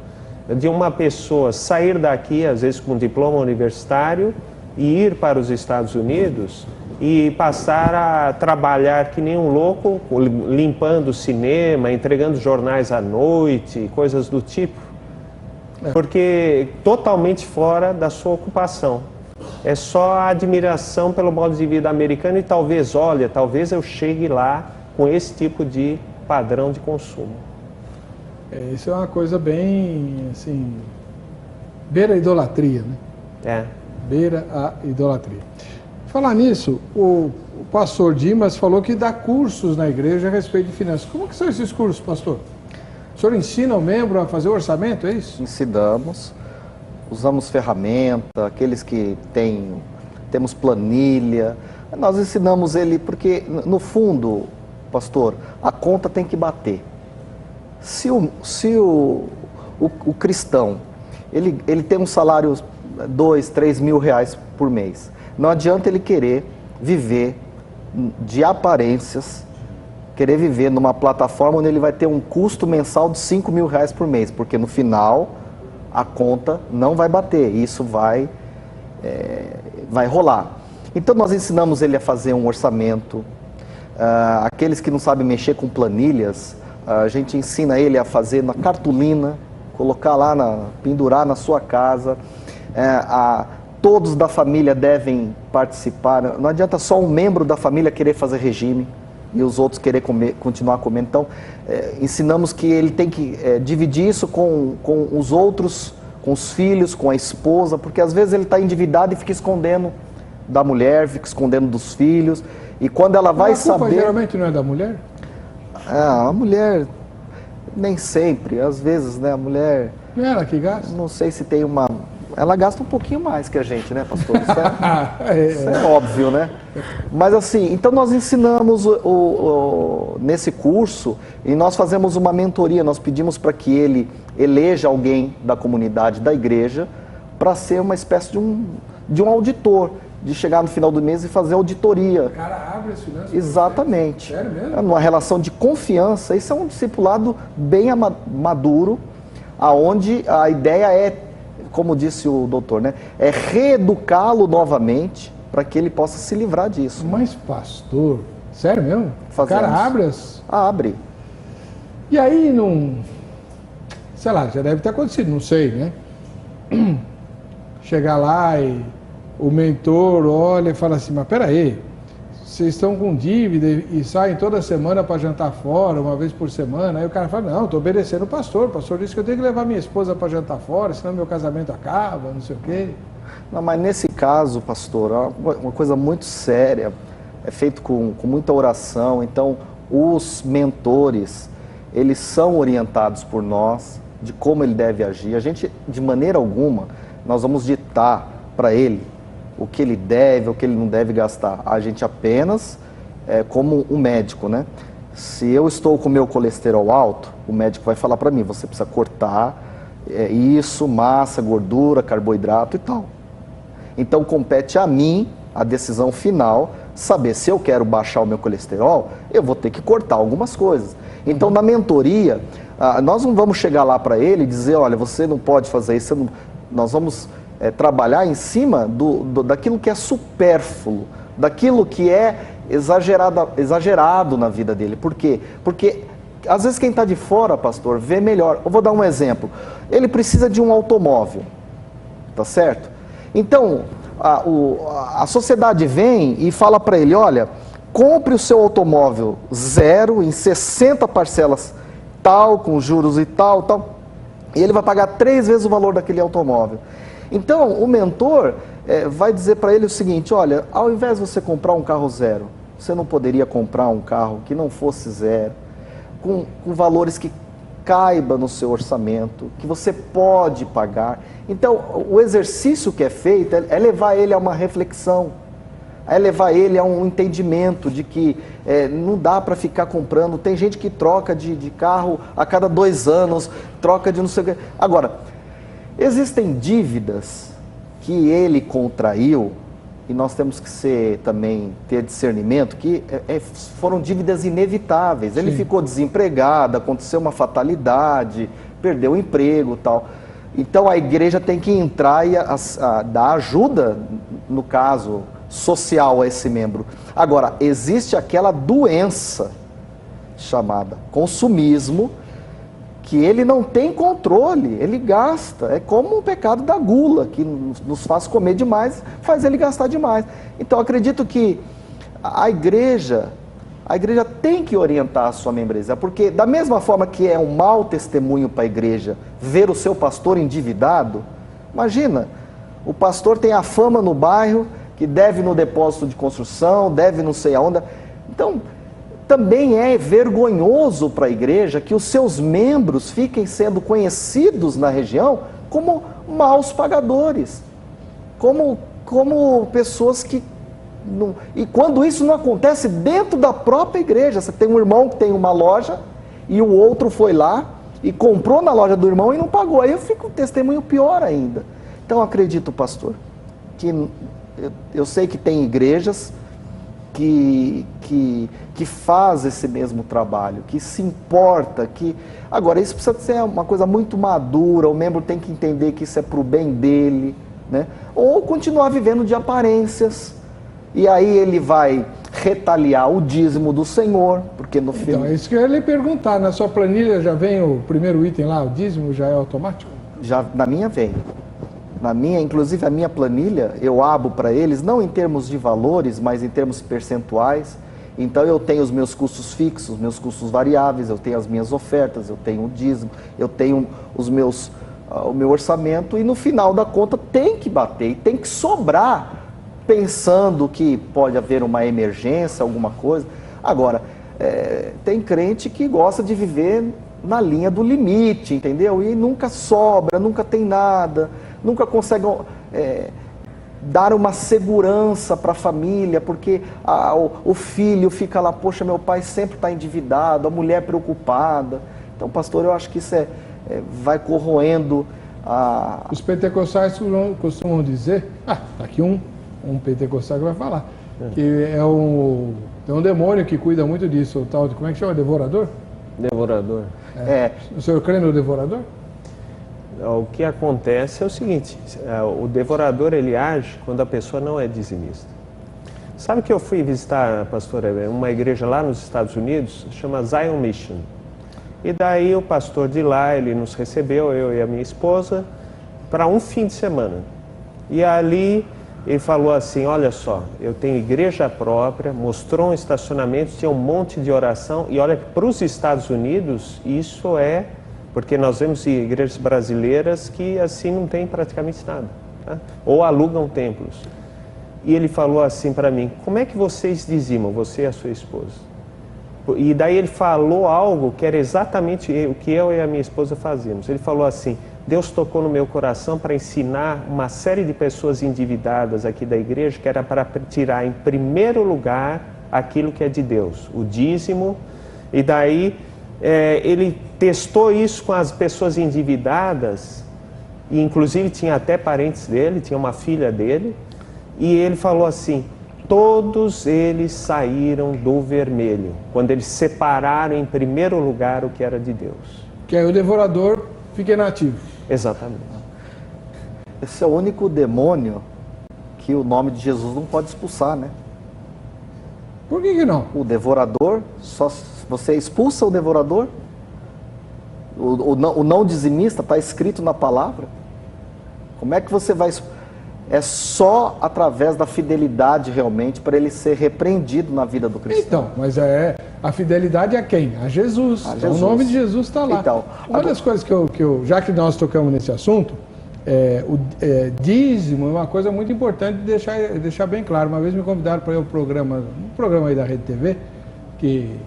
de uma pessoa sair daqui, às vezes com um diploma universitário, e ir para os Estados Unidos e passar a trabalhar que nem um louco, limpando o cinema, entregando jornais à noite, coisas do tipo. Porque totalmente fora da sua ocupação. É só a admiração pelo modo de vida americano e talvez, olha, talvez eu chegue lá com esse tipo de padrão de consumo. Isso é uma coisa bem, assim, beira a idolatria, né? Beira a idolatria. Falar nisso, o pastor Dimas falou que dá cursos na igreja a respeito de finanças. Como que são esses cursos, pastor? O senhor ensina o membro a fazer o orçamento, é isso? Ensinamos, usamos ferramenta, aqueles que temos planilha, nós ensinamos ele, porque no fundo, pastor, a conta tem que bater. Se o cristão, ele tem um salário 2, 3 mil reais por mês, não adianta ele querer viver de aparências, querer viver numa plataforma onde ele vai ter um custo mensal de 5 mil reais por mês, porque no final a conta não vai bater, isso vai rolar. Então nós ensinamos ele a fazer um orçamento, aqueles que não sabem mexer com planilhas, a gente ensina ele a fazer na cartolina, colocar lá, pendurar na sua casa, todos da família devem participar, não adianta só um membro da família querer fazer regime e os outros querer continuar comendo. Então, ensinamos que ele tem que dividir isso com os outros, com os filhos, com a esposa, porque às vezes ele está endividado e fica escondendo da mulher, fica escondendo dos filhos, e quando ela vai saber... A culpa geralmente não é da mulher? A mulher, nem sempre, às vezes, né, a mulher... Não é ela que gasta? Não sei se tem uma... Ela gasta um pouquinho mais que a gente, né, pastor? Isso é óbvio, né? Mas assim, então nós ensinamos nesse curso e nós fazemos uma mentoria, nós pedimos para que ele eleja alguém da comunidade, da igreja, para ser uma espécie de um auditor, de chegar no final do mês e fazer auditoria. O cara abre as finanças. Exatamente. Sério mesmo? Numa relação de confiança, isso é um discipulado bem maduro, aonde a ideia é, como disse o doutor, né, é reeducá-lo novamente para que ele possa se livrar disso. Mas, pastor, sério mesmo? Fazemos. O cara abre as... Abre. E aí, não... Sei lá, já deve ter acontecido, não sei, né? Chegar lá e o mentor olha e fala assim, mas peraí, vocês estão com dívida e saem toda semana para jantar fora, uma vez por semana. Aí o cara fala, não, estou obedecendo o pastor disse que eu tenho que levar minha esposa para jantar fora, senão meu casamento acaba, não sei o quê. Não, mas nesse caso, pastor, é uma coisa muito séria, é feito com muita oração, então os mentores, eles são orientados por nós de como ele deve agir. A gente, de maneira alguma, nós vamos ditar para ele o que ele deve, o que ele não deve gastar. A gente apenas, como um médico, né? Se eu estou com o meu colesterol alto, o médico vai falar para mim, você precisa cortar isso, massa, gordura, carboidrato e tal. Então compete a mim, a decisão final, saber se eu quero baixar o meu colesterol, eu vou ter que cortar algumas coisas. Então na mentoria, nós não vamos chegar lá para ele e dizer, olha, você não pode fazer isso, nós vamos... trabalhar em cima daquilo que é supérfluo, daquilo que é exagerado na vida dele. Por quê? Porque às vezes quem está de fora, pastor, vê melhor. Eu vou dar um exemplo. Ele precisa de um automóvel, tá certo? Então, a sociedade vem e fala para ele, olha, compre o seu automóvel zero, em 60 parcelas, tal, com juros e tal, e ele vai pagar 3 vezes o valor daquele automóvel. Então, o mentor vai dizer para ele o seguinte, olha, ao invés de você comprar um carro zero, você não poderia comprar um carro que não fosse zero, com valores que caiba no seu orçamento, que você pode pagar. Então, o exercício que é feito é levar ele a uma reflexão, é levar ele a um entendimento de que não dá para ficar comprando. Tem gente que troca de carro a cada 2 anos, troca de não sei o que. Agora, existem dívidas que ele contraiu, e nós temos que também ter discernimento, que foram dívidas inevitáveis. Ele ficou desempregado, aconteceu uma fatalidade, perdeu o emprego e tal. Então a igreja tem que entrar e dar ajuda no caso, social a esse membro. Agora, existe aquela doença chamada consumismo, que ele não tem controle, ele gasta. É como o pecado da gula, que nos faz comer demais, faz ele gastar demais. Então, acredito que a igreja tem que orientar a sua membresia, porque da mesma forma que é um mau testemunho para a igreja ver o seu pastor endividado, imagina, o pastor tem a fama no bairro, que deve no depósito de construção, deve não sei aonde. Então, também é vergonhoso para a igreja que os seus membros fiquem sendo conhecidos na região como maus pagadores, como pessoas que... Não... E quando isso não acontece dentro da própria igreja, você tem um irmão que tem uma loja e o outro foi lá e comprou na loja do irmão e não pagou, aí eu fico um testemunho pior ainda. Então, acredito, pastor, que eu sei que tem igrejas que faz esse mesmo trabalho, que se importa, que... Agora, isso precisa ser uma coisa muito madura, o membro tem que entender que isso é para o bem dele, né? Ou continuar vivendo de aparências, e aí ele vai retaliar o dízimo do Senhor, porque no final... Então, é isso que eu ia lhe perguntar, na sua planilha já vem o primeiro item lá, o dízimo já é automático? Já, na minha vem. Inclusive a minha planilha, eu abro para eles, não em termos de valores, mas em termos percentuais. Então eu tenho os meus custos fixos, meus custos variáveis, eu tenho as minhas ofertas, eu tenho o dízimo, eu tenho o meu orçamento, e no final da conta tem que bater, e tem que sobrar, pensando que pode haver uma emergência, alguma coisa. Agora, tem crente que gosta de viver na linha do limite, entendeu? E nunca sobra, nunca tem nada, nunca consegue dar uma segurança para a família, porque o filho fica lá, poxa, meu pai sempre está endividado, a mulher preocupada. Então, pastor, eu acho que isso vai corroendo a... Os pentecostais costumam dizer, tá aqui um pentecostal que vai falar, que tem um demônio que cuida muito disso, o tal de, como é que chama, devorador? Devorador. O senhor crê no devorador? O que acontece é o seguinte, o devorador ele age quando a pessoa não é dizimista. Sabe que eu fui visitar, pastor, uma igreja lá nos Estados Unidos, chama Zion Mission. E daí o pastor de lá, ele nos recebeu, eu e a minha esposa, para um fim de semana. E ali ele falou assim, olha só, eu tenho igreja própria, mostrou um estacionamento, tinha um monte de oração, e olha que para os Estados Unidos isso porque nós vemos igrejas brasileiras que assim não tem praticamente nada, tá? Ou alugam templos. E ele falou assim para mim, como é que vocês dizimam, você e a sua esposa? E daí ele falou algo que era exatamente o que eu e a minha esposa fazíamos. Ele falou assim, Deus tocou no meu coração para ensinar uma série de pessoas endividadas aqui da igreja, que era para tirar em primeiro lugar aquilo que é de Deus, o dízimo. E daí ele testou isso com as pessoas endividadas, e inclusive tinha até parentes dele, tinha uma filha dele, e ele falou assim, todos eles saíram do vermelho, quando eles separaram em primeiro lugar o que era de Deus. Que aí o devorador fica inativo. Exatamente. Esse é o único demônio que o nome de Jesus não pode expulsar, né? Por que não? O devorador, só você expulsa o devorador? O não dizimista está escrito na palavra? Como é que você vai... É só através da fidelidade realmente para ele ser repreendido na vida do cristão. Então, mas a fidelidade a quem? A Jesus. Então, o nome de Jesus está lá. Então, uma das coisas que eu, já que nós tocamos nesse assunto, o dízimo é uma coisa muito importante de deixar bem claro. Uma vez me convidaram para ir ao programa, um programa aí da Rede TV, que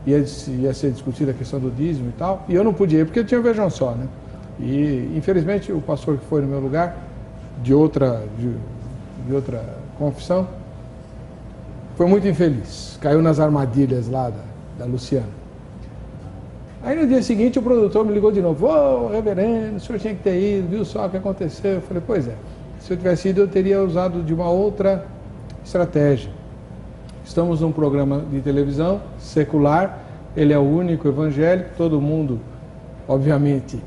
ia ser discutida a questão do dízimo e tal, e eu não podia ir porque eu tinha Vejam Só, né? E infelizmente o pastor que foi no meu lugar, de outra confissão, foi muito infeliz, caiu nas armadilhas lá da Luciana. Aí no dia seguinte o produtor me ligou de novo, ô reverendo, o senhor tinha que ter ido, viu só o que aconteceu? Eu falei, pois é, se eu tivesse ido eu teria usado de uma outra estratégia. Estamos num programa de televisão secular, ele é o único evangélico, todo mundo obviamente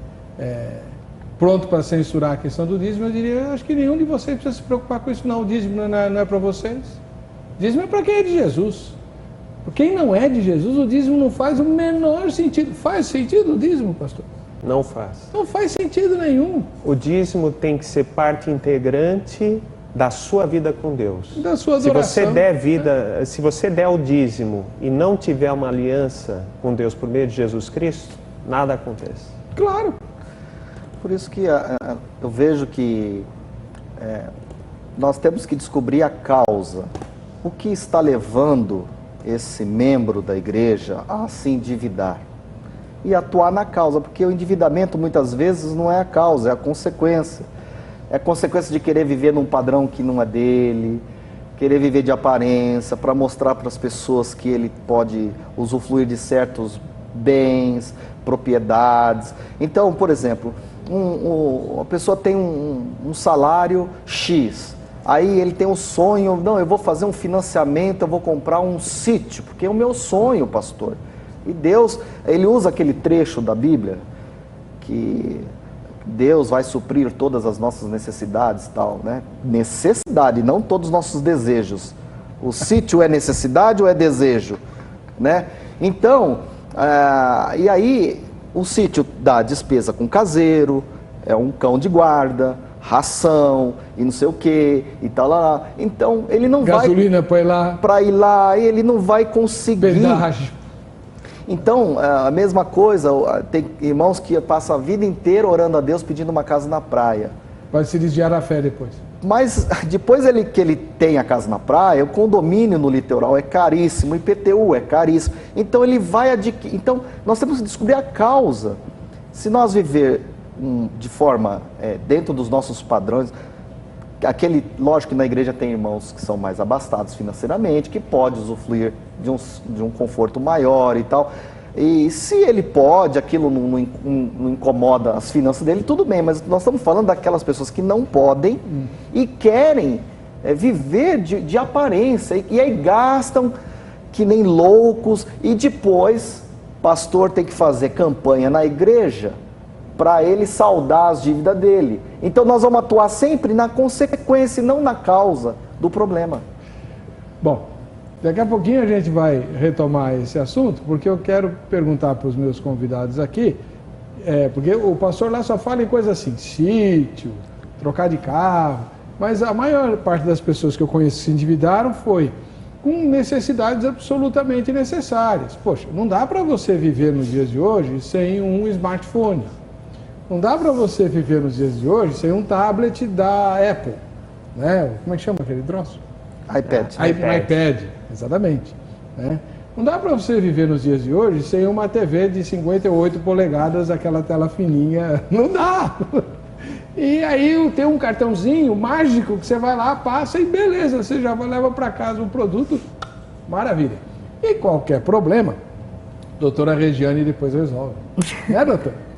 pronto para censurar a questão do dízimo, eu diria, eu acho que nenhum de vocês precisa se preocupar com isso, não. O dízimo não é para vocês. O dízimo é para quem é de Jesus. Para quem não é de Jesus, o dízimo não faz o menor sentido. Faz sentido o dízimo, pastor? Não faz. Não faz sentido nenhum. O dízimo tem que ser parte integrante da sua vida com Deus. Da sua adoração. Se você der o dízimo e não tiver uma aliança com Deus por meio de Jesus Cristo, nada acontece. Claro. Por isso que eu vejo que nós temos que descobrir a causa. O que está levando esse membro da igreja a se endividar? E atuar na causa, porque o endividamento muitas vezes não é a causa, é a consequência. É a consequência de querer viver num padrão que não é dele, querer viver de aparência, para mostrar para as pessoas que ele pode usufruir de certos bens, propriedades. Então, por exemplo, a pessoa tem um salário X, aí ele tem um sonho, não, eu vou fazer um financiamento, eu vou comprar um sítio, porque é o meu sonho, pastor. E Deus, ele usa aquele trecho da Bíblia, que Deus vai suprir todas as nossas necessidades e tal, né? Necessidade, não todos os nossos desejos. O sítio é necessidade ou é desejo, né? Então, e aí o sítio dá despesa com caseiro, é um cão de guarda, ração e não sei o que e tal lá. Então ele não gasolina vai para ir lá, ele não vai conseguir. Pedágio. Então, a mesma coisa, tem irmãos que passam a vida inteira orando a Deus pedindo uma casa na praia. Vai se desviar da fé depois. Mas depois que ele tem a casa na praia, o condomínio no litoral é caríssimo, o IPTU é caríssimo. Então ele vai adquirir. Então nós temos que descobrir a causa. Se nós viver de forma dentro dos nossos padrões, lógico que na igreja tem irmãos que são mais abastados financeiramente, que pode usufruir de um conforto maior e tal. E se ele pode, aquilo não incomoda as finanças dele, tudo bem, mas nós estamos falando daquelas pessoas que não podem e querem viver de aparência, e aí gastam que nem loucos, e depois o pastor tem que fazer campanha na igreja para ele saldar as dívidas dele. Então nós vamos atuar sempre na consequência e não na causa do problema. Bom, daqui a pouquinho a gente vai retomar esse assunto, porque eu quero perguntar para os meus convidados aqui, porque o pastor lá só fala em coisas assim, sítio, trocar de carro, mas a maior parte das pessoas que eu conheço que se endividaram foi com necessidades absolutamente necessárias. Poxa, não dá para você viver nos dias de hoje sem um smartphone. Não dá para você viver nos dias de hoje sem um tablet da Apple, né? Como é que chama aquele troço? iPad, exatamente. Né? Não dá para você viver nos dias de hoje sem uma TV de 58 polegadas, aquela tela fininha. Não dá! E aí tem um cartãozinho mágico que você vai lá, passa e beleza, você já leva para casa o produto, maravilha. E qualquer problema, doutora Regiane depois resolve. Né, doutora?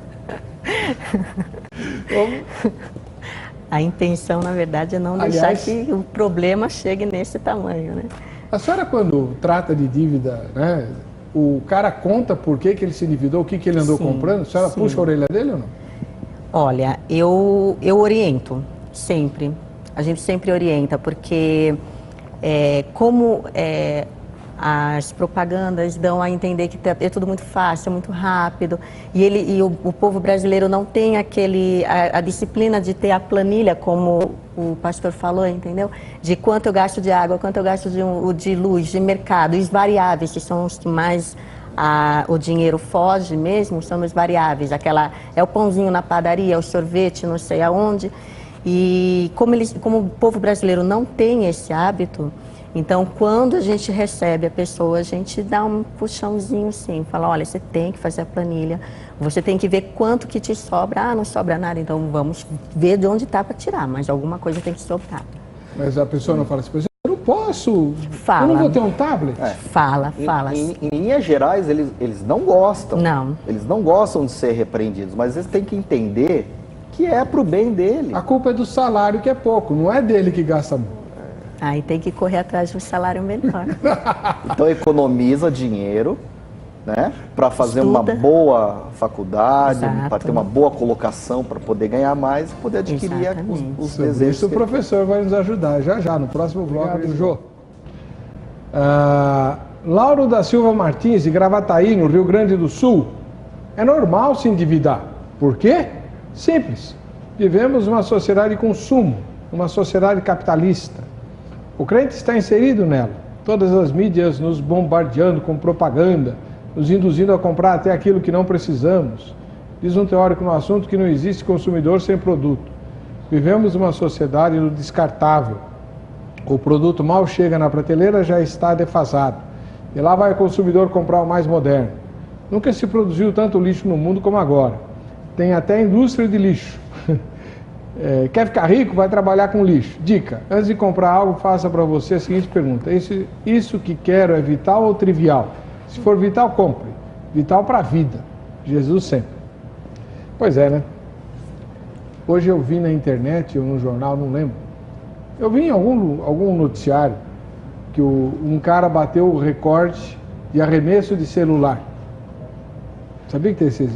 A intenção, na verdade, é não deixar que o problema chegue nesse tamanho, né? A senhora, quando trata de dívida, né, o cara conta por que ele se endividou, o que ele andou comprando, a senhora puxa a orelha dele ou não? Olha, eu oriento, sempre. A gente sempre orienta, porque as propagandas dão a entender que é tudo muito fácil, é muito rápido, e o povo brasileiro não tem a disciplina de ter a planilha, como o pastor falou, entendeu? De quanto eu gasto de água, quanto eu gasto de luz, de mercado, os variáveis, que são os que mais o dinheiro foge mesmo, são os variáveis, é o pãozinho na padaria, é o sorvete, não sei aonde, e como o povo brasileiro não tem esse hábito, então, quando a gente recebe a pessoa, a gente dá um puxãozinho sim, fala, olha, você tem que fazer a planilha, você tem que ver quanto que te sobra. Ah, não sobra nada, então vamos ver de onde está para tirar, mas alguma coisa tem que sobrar. Mas a pessoa não fala assim, eu não posso, fala. Eu não vou ter um tablet? Fala. Em linhas gerais, eles não gostam. Não. Eles não gostam de ser repreendidos, mas eles têm que entender que é para o bem dele. A culpa é do salário, que é pouco, não é dele que gasta muito. Aí tem que correr atrás de um salário melhor. Então economiza dinheiro né? Para fazer uma boa faculdade, para ter uma boa colocação, para poder ganhar mais e poder adquirir os desejos. Isso o professor vai nos ajudar já no próximo bloco do Jô. Lauro da Silva Martins, de Gravataí, no Rio Grande do Sul. É normal se endividar. Por quê? Simples. Vivemos uma sociedade de consumo, uma sociedade capitalista. O crente está inserido nela. Todas as mídias nos bombardeando com propaganda, nos induzindo a comprar até aquilo que não precisamos. Diz um teórico no assunto que não existe consumidor sem produto. Vivemos uma sociedade do descartável. O produto mal chega na prateleira, já está defasado. E lá vai o consumidor comprar o mais moderno. Nunca se produziu tanto lixo no mundo como agora. Tem até indústria de lixo. Quer ficar rico? Vai trabalhar com lixo. Dica: antes de comprar algo, faça para você a seguinte pergunta: isso que quero é vital ou trivial? Se for vital, compre. Vital para a vida. Jesus sempre. Pois é, né? Hoje eu vi na internet, ou no jornal, não lembro. Eu vi em algum noticiário que um cara bateu o recorde de arremesso de celular. Sabia que tem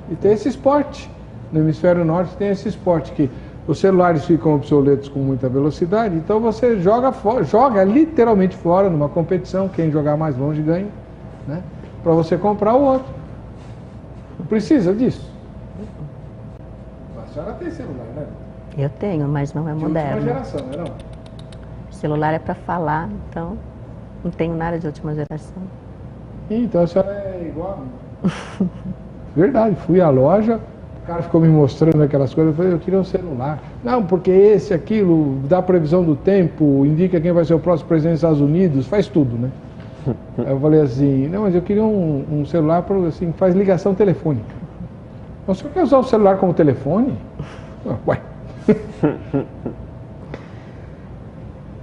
e tem esse esporte. No hemisfério norte tem esse esporte, que os celulares ficam obsoletos com muita velocidade, então você joga literalmente fora numa competição, quem jogar mais longe ganha, né? Para você comprar o outro. Não precisa disso. A senhora tem celular, né? Eu tenho, mas não é moderno. De última geração, não é não? O celular é para falar, então não tenho nada de última geração. Então a senhora é igual a mim. Verdade, fui à loja, o cara ficou me mostrando aquelas coisas, eu falei, eu queria um celular. Não, porque aquilo, dá previsão do tempo, indica quem vai ser o próximo presidente dos Estados Unidos, faz tudo, né? Aí eu falei assim, não, mas eu queria um celular para, assim, faz ligação telefônica. Mas o senhor quer usar o celular como telefone? Ué.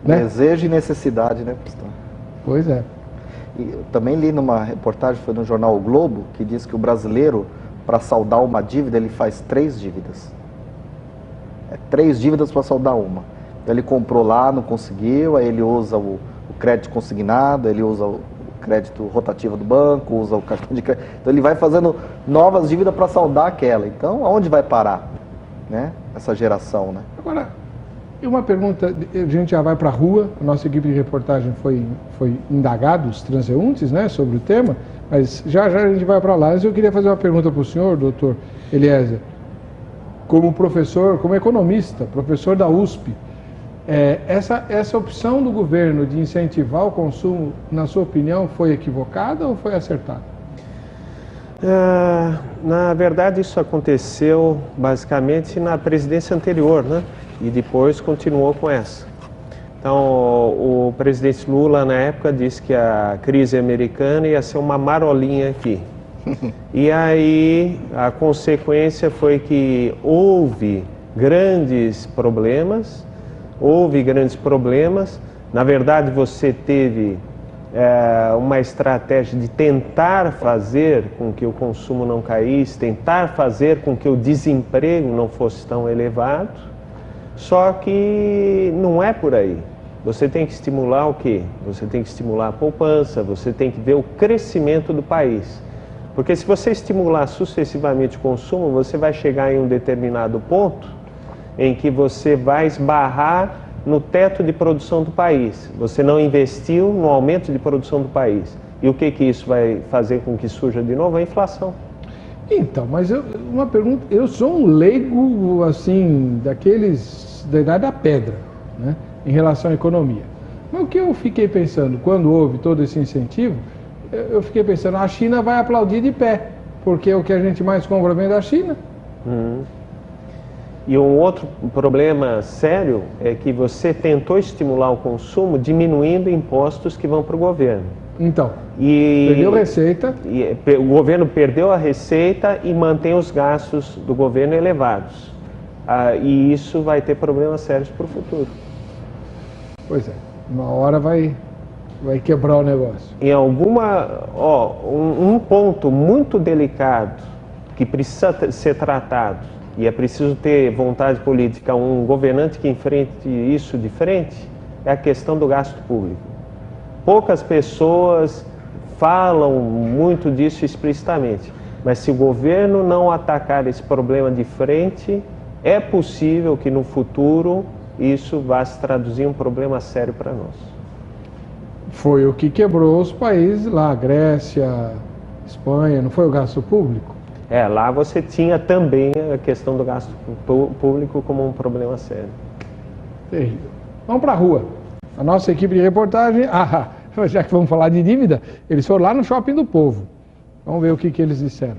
Né? Desejo e necessidade, né, pastor? Pois é. E eu também li numa reportagem, foi no jornal O Globo, que diz que o brasileiro, para saldar uma dívida, ele faz 3 dívidas. 3 dívidas para saldar uma. Ele comprou lá, não conseguiu, aí ele usa o crédito consignado, ele usa o crédito rotativo do banco, usa o cartão de crédito. Então ele vai fazendo novas dívidas para saldar aquela. Então, aonde vai parar, né, essa geração, né? Agora, uma pergunta, a gente já vai para a rua, a nossa equipe de reportagem foi indagado, os transeuntes, né, sobre o tema, mas já a gente vai para lá. Mas eu queria fazer uma pergunta para o senhor, doutor Eliezer, como professor, como economista, professor da USP, essa opção do governo de incentivar o consumo, na sua opinião, foi equivocada ou foi acertada? Na verdade, isso aconteceu basicamente na presidência anterior, né? E depois continuou com essa. Então, o presidente Lula, na época, disse que a crise americana ia ser uma marolinha aqui. E aí, a consequência foi que houve grandes problemas. Na verdade, você teve uma estratégia de tentar fazer com que o consumo não caísse, tentar fazer com que o desemprego não fosse tão elevado. Só que não é por aí. Você tem que estimular o quê? Você tem que estimular a poupança, você tem que ver o crescimento do país. Porque se você estimular sucessivamente o consumo, você vai chegar em um determinado ponto em que você vai esbarrar no teto de produção do país. Você não investiu no aumento de produção do país. E o que isso vai fazer com que surja de novo? A inflação. Então, mas uma pergunta, eu sou um leigo, assim, daqueles da idade da pedra, né, em relação à economia. Mas o que eu fiquei pensando, quando houve todo esse incentivo, eu fiquei pensando, a China vai aplaudir de pé, porque o que a gente mais compra vem da China. E um outro problema sério é que você tentou estimular o consumo diminuindo impostos que vão para o governo. Então, perdeu receita. O governo perdeu a receita e mantém os gastos do governo elevados. E isso vai ter problemas sérios para o futuro. Pois é, uma hora vai quebrar o negócio. Em um ponto muito delicado que precisa ser tratado, e é preciso ter vontade política, um governante que enfrente isso de frente, é a questão do gasto público. Poucas pessoas falam muito disso explicitamente. Mas se o governo não atacar esse problema de frente, é possível que no futuro isso vá se traduzir em um problema sério para nós. Foi o que quebrou os países lá, Grécia, Espanha, não foi o gasto público? Lá você tinha também a questão do gasto público como um problema sério. Terrível. Vamos para a rua. A nossa equipe de reportagem, já que vamos falar de dívida, eles foram lá no Shopping do Povo. Vamos ver o que eles disseram.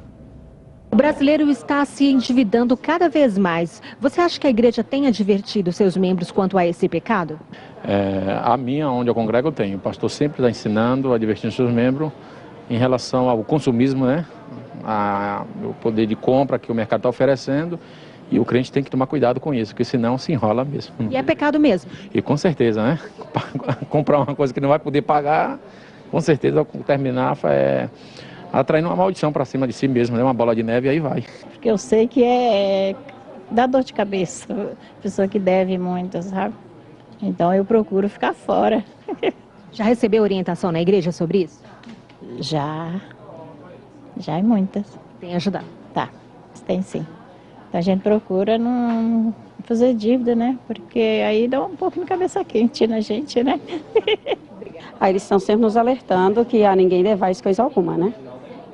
O brasileiro está se endividando cada vez mais. Você acha que a igreja tem advertido seus membros quanto a esse pecado? A minha, onde eu congrego, eu tenho. O pastor sempre está ensinando, advertindo seus membros em relação ao consumismo, né? O poder de compra que o mercado está oferecendo. E o crente tem que tomar cuidado com isso, porque senão se enrola mesmo. E é pecado mesmo? E com certeza, né? Comprar uma coisa que não vai poder pagar, com certeza, ao terminar, atraindo uma maldição para cima de si mesmo, né? Uma bola de neve e aí vai. Porque eu sei que dá dor de cabeça, pessoa que deve muito, sabe? Então eu procuro ficar fora. Já recebeu orientação na igreja sobre isso? Já é muitas. Tem ajudado? Tá, tem sim. Então a gente procura não fazer dívida, né? Porque aí dá um pouco de cabeça quente na gente, né? Aí eles estão sempre nos alertando que a ninguém devais coisa alguma, né?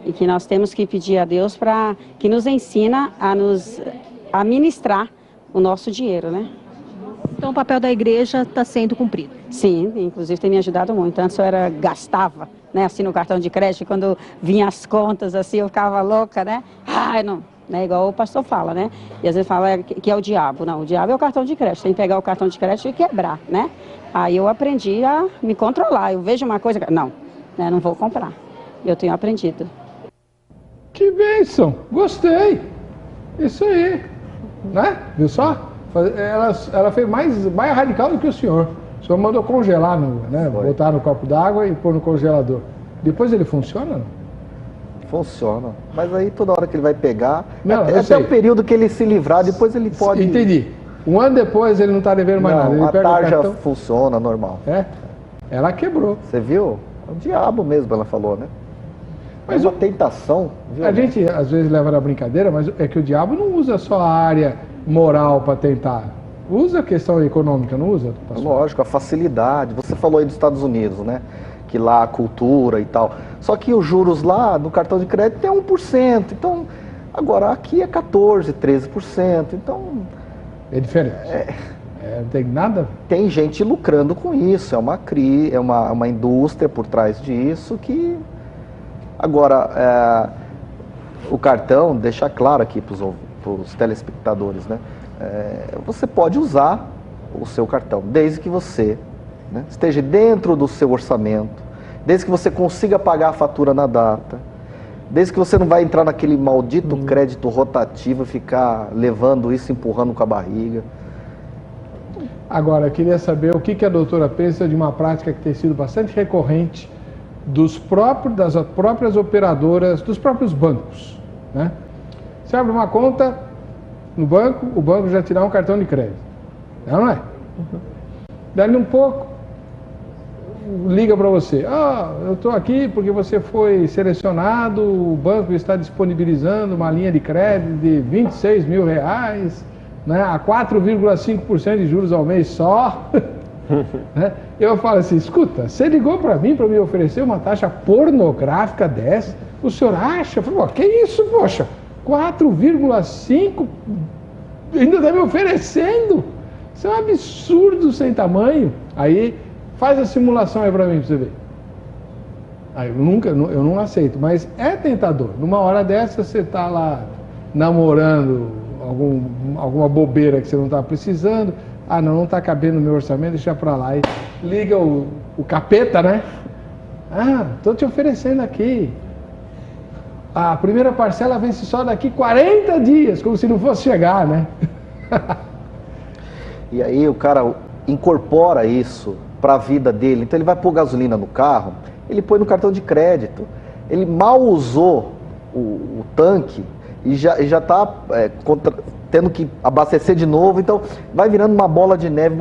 E que nós temos que pedir a Deus para que nos ensina a nos administrar o nosso dinheiro, né? Então o papel da igreja está sendo cumprido? Sim, inclusive tem me ajudado muito. Antes eu gastava, né, assim no cartão de crédito, quando vinha as contas assim eu ficava louca, né? Não, né, igual o pastor fala, né? E às vezes fala que é o diabo. Não, o diabo é o cartão de crédito, tem que pegar o cartão de crédito e quebrar, né? Aí eu aprendi a me controlar. Eu vejo uma coisa, não, né, não vou comprar. Eu tenho aprendido. Que bênção! Gostei! Isso aí! Né? Viu só? Ela fez mais radical do que o senhor. O senhor mandou congelar, né? Botar no copo d'água e pôr no congelador. Depois ele funciona, não? Funciona. Mas aí toda hora que ele vai pegar, não, até o período que ele se livrar, depois ele pode... Entendi. Um ano depois ele não está devendo mais nada. Ele a tarja funciona normal. Ela quebrou. Você viu? É o diabo mesmo, ela falou, né? Mas a tentação... Viu, a gente às vezes leva na brincadeira, mas é que o diabo não usa só a área moral para tentar. Usa a questão econômica, não usa? Pastor? Lógico, a facilidade. Você falou aí dos Estados Unidos, né? Que lá a cultura e tal. Só que os juros lá no cartão de crédito é 1%. Então, agora aqui é 14%, 13%. Então... É diferente. Não tem nada? Tem gente lucrando com isso. É uma indústria por trás disso que... Agora, o cartão, deixa claro aqui para os telespectadores, né? Você pode usar o seu cartão, desde que você, né, esteja dentro do seu orçamento, desde que você consiga pagar a fatura na data, desde que você não vai entrar naquele maldito crédito rotativo e ficar levando isso, empurrando com a barriga. Agora, eu queria saber o que a doutora pensa de uma prática que tem sido bastante recorrente das próprias operadoras, dos próprios bancos, né? Você abre uma conta no banco, o banco já te dá um cartão de crédito. Não é? Dali um pouco, liga para você. Eu estou aqui porque você foi selecionado, o banco está disponibilizando uma linha de crédito de R$26 mil, né, a 4,5% de juros ao mês só. Né? Eu falo assim, escuta, você ligou para mim para me oferecer uma taxa pornográfica dessa? O senhor acha? Eu falo, que isso, poxa? 4,5% ainda está me oferecendo? Isso é um absurdo sem tamanho. Aí faz a simulação aí para mim, para você ver. Aí eu não aceito, mas é tentador. Numa hora dessa você está lá namorando alguma bobeira que você não está precisando. Não está cabendo no meu orçamento, deixa para lá. E liga o capeta, né? Estou te oferecendo aqui. A primeira parcela vence só daqui 40 dias, como se não fosse chegar, né? E aí o cara incorpora isso para a vida dele. Então ele vai pôr gasolina no carro, ele põe no cartão de crédito. Ele mal usou o tanque e já está tendo que abastecer de novo. Então vai virando uma bola de neve,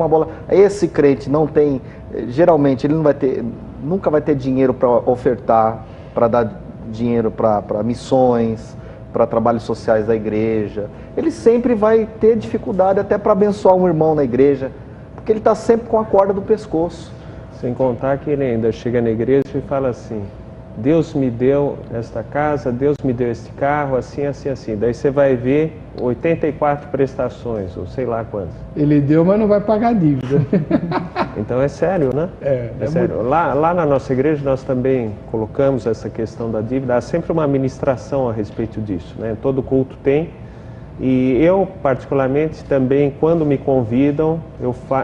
Esse crente não tem, geralmente ele não vai ter nunca vai ter dinheiro para ofertar, para dar dinheiro para missões, para trabalhos sociais da igreja. Ele sempre vai ter dificuldade até para abençoar um irmão na igreja, porque ele está sempre com a corda do pescoço. Sem contar que ele ainda chega na igreja e fala assim: Deus me deu esta casa, Deus me deu este carro, assim, assim, assim. Daí você vai ver 84 prestações, ou sei lá quantas. Ele deu, mas não vai pagar a dívida. Então é sério, né? É sério. Muito... Lá na nossa igreja nós também colocamos essa questão da dívida. Há sempre uma ministração a respeito disso, né? Todo culto tem. E eu, particularmente, também, quando me convidam,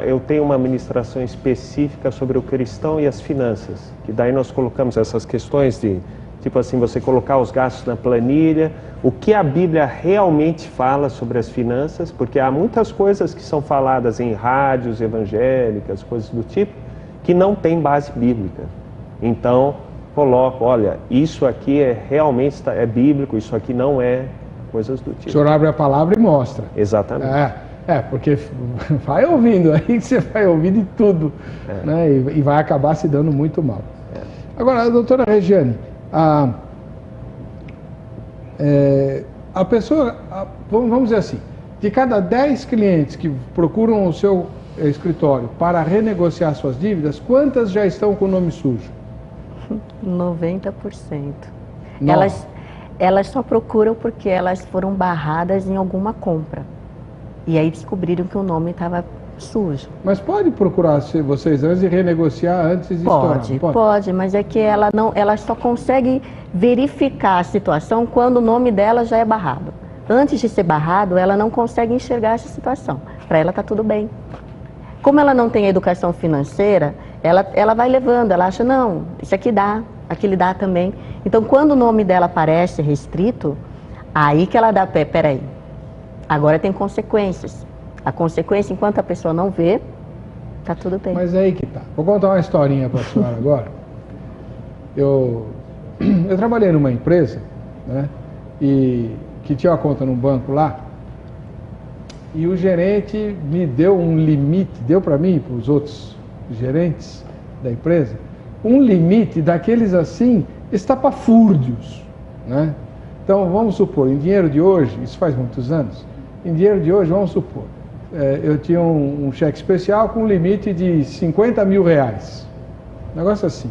eu tenho uma ministração específica sobre o cristão e as finanças. Que daí nós colocamos essas questões de, tipo assim, você colocar os gastos na planilha, o que a Bíblia realmente fala sobre as finanças, porque há muitas coisas que são faladas em rádios evangélicas, coisas do tipo, que não tem base bíblica. Então, coloco, olha, isso aqui realmente é bíblico, isso aqui não é... coisas do tipo. O senhor abre a palavra e mostra. Exatamente. Porque vai ouvindo, aí que você vai ouvir de tudo, né? E vai acabar se dando muito mal. Agora, doutora Regiane, a pessoa, vamos dizer assim, de cada 10 clientes que procuram o seu escritório para renegociar suas dívidas, quantas já estão com o nome sujo? 90%. Elas só procuram porque elas foram barradas em alguma compra. E aí descobriram que o nome estava sujo. Mas pode procurar vocês antes e renegociar antes de estourar? Pode, mas é que ela só consegue verificar a situação quando o nome dela já é barrado. Antes de ser barrado, ela não consegue enxergar essa situação. Para ela está tudo bem. Como ela não tem educação financeira, ela vai levando, ela acha, não, isso aqui dá, aquele dá também. Então, quando o nome dela aparece restrito, aí que ela dá, peraí, agora tem consequências. A consequência, enquanto a pessoa não vê, tá tudo bem. Mas aí que tá. Vou contar uma historinha para a senhora agora. Eu trabalhei numa empresa, né, e que tinha uma conta num banco lá, e o gerente me deu um limite, deu para mim e para os outros gerentes da empresa, um limite daqueles assim, estapafúrdios, né? Então, vamos supor, em dinheiro de hoje, isso faz muitos anos, em dinheiro de hoje, vamos supor, eu tinha um cheque especial com um limite de 50 mil reais. Um negócio assim.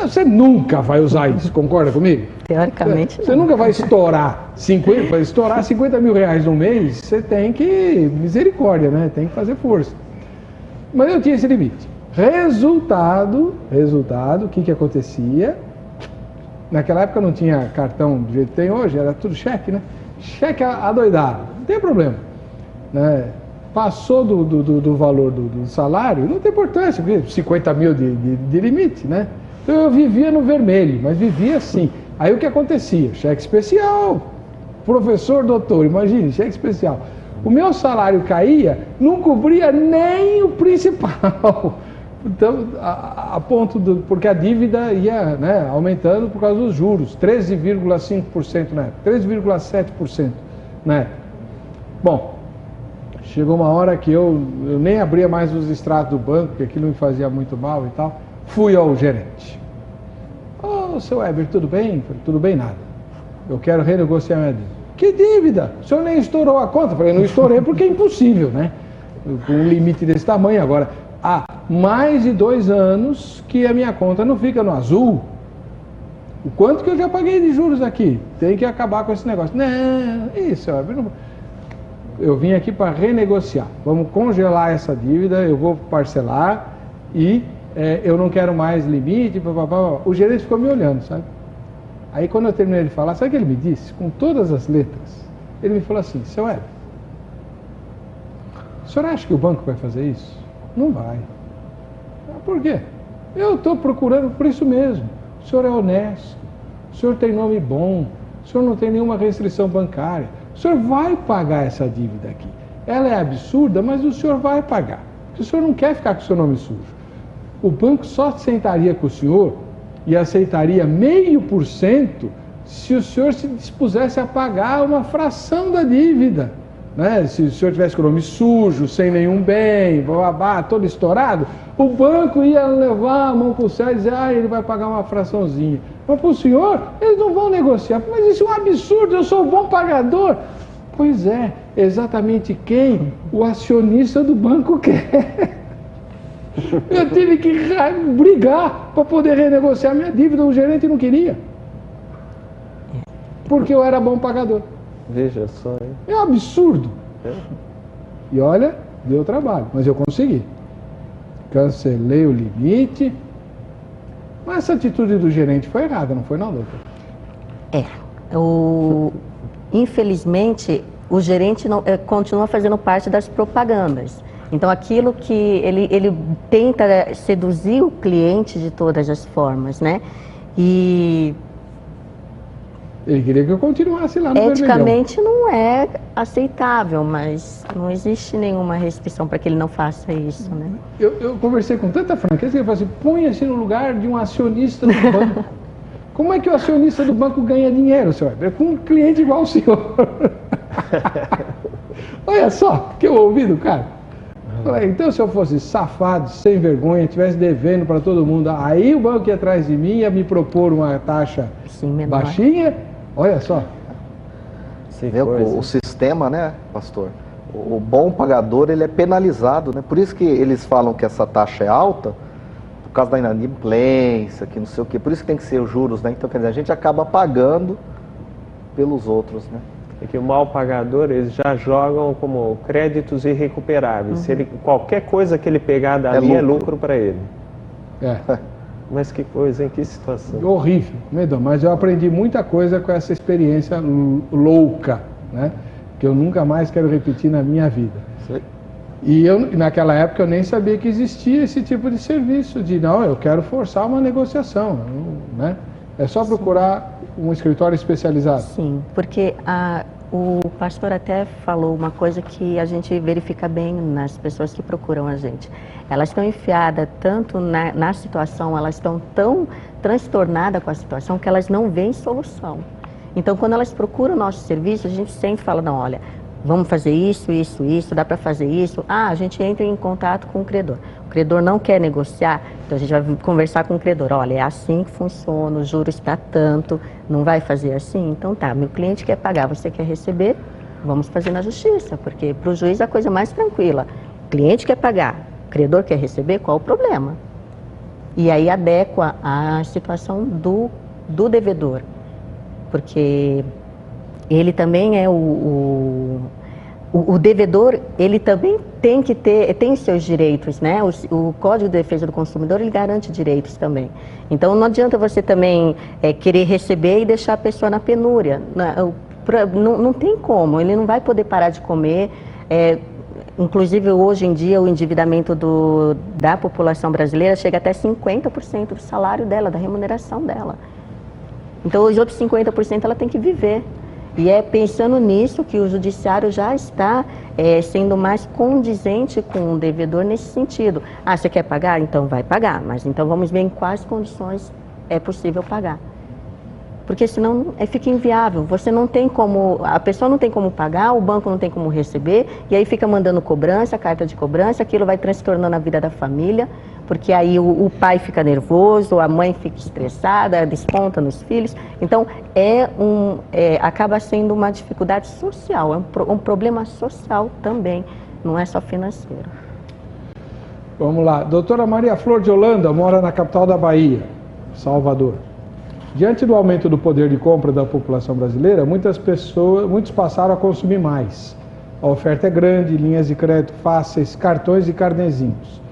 Você nunca vai usar isso, concorda comigo? Teoricamente. Você nunca vai estourar 50 mil reais no mês, você tem que, misericórdia, né? Tem que fazer força. Mas eu tinha esse limite. Resultado, o que acontecia? Naquela época não tinha cartão do jeito que tem hoje, era tudo cheque, né? Cheque adoidado, não tem problema, né? Passou do valor do salário, não tem importância, 50 mil de limite, né? Então eu vivia no vermelho, mas vivia assim. Aí o que acontecia? Cheque especial, professor, doutor, imagine, cheque especial. O meu salário caía, não cobria nem o principal. Então, a ponto porque a dívida ia, né, aumentando por causa dos juros, 13,5% na época, 13,7% na época. Bom, chegou uma hora que eu nem abria mais os extratos do banco, porque aquilo me fazia muito mal e tal. Fui ao gerente. Ô, seu Weber, tudo bem? Falei, tudo bem, nada. Eu quero renegociar minha dívida. Que dívida? O senhor nem estourou a conta? Falei, não estourei porque é impossível, né? Com um limite desse tamanho agora. Há mais de 2 anos que a minha conta não fica no azul. O quanto que eu já paguei de juros aqui? Tem que acabar com esse negócio. Não, isso, eu vim aqui para renegociar. Vamos congelar essa dívida, eu vou parcelar e eu não quero mais limite. O gerente ficou me olhando, sabe? Aí quando eu terminei de falar, sabe o que ele me disse? Com todas as letras. Ele me falou assim, seu Hélio, o senhor acha que o banco vai fazer isso? Não vai. Por quê? Eu estou procurando por isso mesmo. O senhor é honesto, o senhor tem nome bom, o senhor não tem nenhuma restrição bancária. O senhor vai pagar essa dívida aqui. Ela é absurda, mas o senhor vai pagar. Porque o senhor não quer ficar com o seu nome sujo. O banco só sentaria com o senhor e aceitaria 0,5% se o senhor se dispusesse a pagar uma fração da dívida. Né? Se o senhor tivesse com o nome sujo, sem nenhum bem, todo estourado, O banco ia levar a mão para o céu e dizer, ele vai pagar uma fraçãozinha. Mas para o senhor, eles não vão negociar. Mas isso é um absurdo, eu sou um bom pagador. Pois é, exatamente quem o acionista do banco quer. Eu tive que brigar para poder renegociar minha dívida, o gerente não queria. Porque eu era bom pagador. Veja só, hein? É um absurdo. E olha, deu trabalho, mas eu consegui. Cancelei o limite. Mas essa atitude do gerente foi errada, não foi não, doutor? Infelizmente, o gerente não, continua fazendo parte das propagandas. Então, aquilo que ele tenta seduzir o cliente de todas as formas, né? E ele queria que eu continuasse lá no eticamente não é aceitável, mas não existe nenhuma restrição para que ele não faça isso, né? Eu conversei com tanta franqueza que ele falou assim, põe-se no lugar de um acionista do banco. Como é que o acionista do banco ganha dinheiro, senhor? É com um cliente igual o senhor. Olha só, que eu ouvi do cara. Então, se eu fosse safado, sem vergonha, estivesse devendo para todo mundo, aí o banco ia atrás de mim, ia me propor uma taxa baixinha. Olha só. O sistema, né, pastor? O bom pagador, ele é penalizado, né? Por isso que eles falam que essa taxa é alta, por causa da inadimplência, que não sei o quê. Por isso que tem que ser os juros, né? Então, quer dizer, a gente acaba pagando pelos outros, né? É que o mal pagador, eles já jogam como créditos irrecuperáveis. Qualquer coisa que ele pegar dali é lucro para ele. Mas que coisa, hein? Que situação. Horrível, Medão. Mas eu aprendi muita coisa com essa experiência louca, né? Que eu nunca mais quero repetir na minha vida. Sim. E naquela época eu nem sabia que existia esse tipo de serviço, de não, eu quero forçar uma negociação, né? É só procurar um escritório especializado. Sim, porque o pastor até falou uma coisa que a gente verifica bem nas pessoas que procuram a gente. Elas estão enfiadas tanto na situação, elas estão tão transtornadas com a situação que elas não veem solução. Então, quando elas procuram o nosso serviço, a gente sempre fala, não, olha, vamos fazer isso, isso, isso, dá para fazer isso. A gente entra em contato com o credor. O credor não quer negociar, então a gente vai conversar com o credor. Olha, é assim que funciona, os juros está tanto, não vai fazer assim? Então tá, meu cliente quer pagar, você quer receber, vamos fazer na justiça, porque para o juiz é a coisa mais tranquila. O cliente quer pagar, o credor quer receber, qual o problema? E aí adequa à situação do devedor, porque ele também é o devedor, ele também tem seus direitos, né? O Código de Defesa do Consumidor, ele garante direitos também. Então, não adianta você também querer receber e deixar a pessoa na penúria. Não tem como, ele não vai poder parar de comer. Inclusive, hoje em dia, o endividamento da população brasileira chega até 50% do salário dela, da remuneração dela. Então, os outros 50% ela tem que viver. E é pensando nisso que o judiciário já está sendo mais condizente com o devedor nesse sentido. Ah, você quer pagar? Então vai pagar, mas então vamos ver em quais condições é possível pagar. Porque senão fica inviável, você não tem como, a pessoa não tem como pagar, o banco não tem como receber, e aí fica mandando cobrança, carta de cobrança, aquilo vai transtornando a vida da família, porque aí o pai fica nervoso, a mãe fica estressada, desconta nos filhos. Então, acaba sendo uma dificuldade social, é um problema social também, não é só financeiro. Vamos lá. Doutora Maria Flor de Holanda mora na capital da Bahia, Salvador. Diante do aumento do poder de compra da população brasileira, muitos passaram a consumir mais. A oferta é grande, linhas de crédito fáceis, cartões e carnezinhos.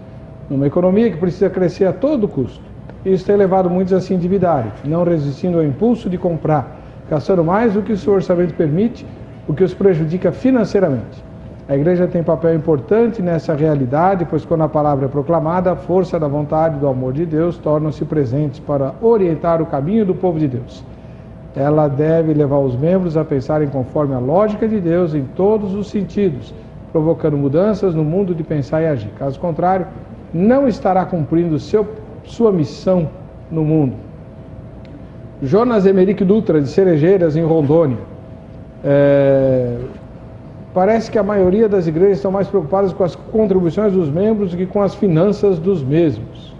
Numa economia que precisa crescer a todo custo, isso tem levado muitos a se endividarem, não resistindo ao impulso de comprar, gastando mais do que o seu orçamento permite, o que os prejudica financeiramente. A igreja tem papel importante nessa realidade, pois quando a palavra é proclamada, a força da vontade e do amor de Deus tornam-se presentes para orientar o caminho do povo de Deus. Ela deve levar os membros a pensarem conforme a lógica de Deus em todos os sentidos, provocando mudanças no mundo de pensar e agir. Caso contrário, não estará cumprindo sua missão no mundo. Jonas Emerick Dutra, de Cerejeiras, em Rondônia. Parece que a maioria das igrejas estão mais preocupadas com as contribuições dos membros do que com as finanças dos mesmos.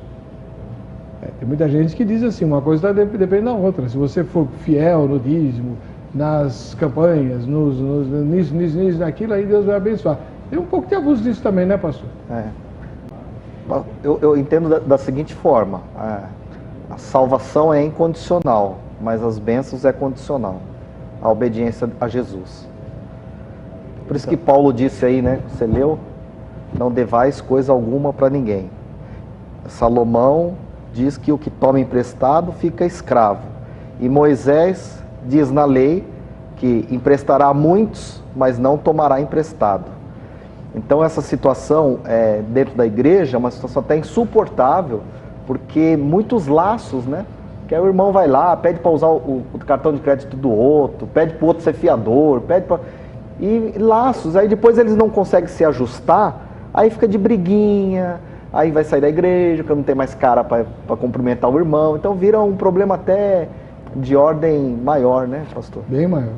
Tem muita gente que diz assim, uma coisa depende da outra. Se você for fiel no dízimo, nas campanhas, nisso, naquilo, aí Deus vai abençoar. Tem um pouco de abuso disso também, né, pastor? Eu entendo da seguinte forma, a salvação é incondicional, mas as bênçãos é condicional, a obediência a Jesus. Por isso que Paulo disse aí, né, você leu, não devais coisa alguma para ninguém. Salomão diz que o que toma emprestado fica escravo. E Moisés diz na lei que emprestará a muitos, mas não tomará emprestado. Então essa situação dentro da igreja é uma situação até insuportável, porque muitos laços, né? Que aí o irmão vai lá, pede para usar o cartão de crédito do outro, pede para o outro ser fiador, pede para... E laços, aí depois eles não conseguem se ajustar, aí fica de briguinha, aí vai sair da igreja, porque não tem mais cara para cumprimentar o irmão, então vira um problema até de ordem maior, né, pastor? Bem maior.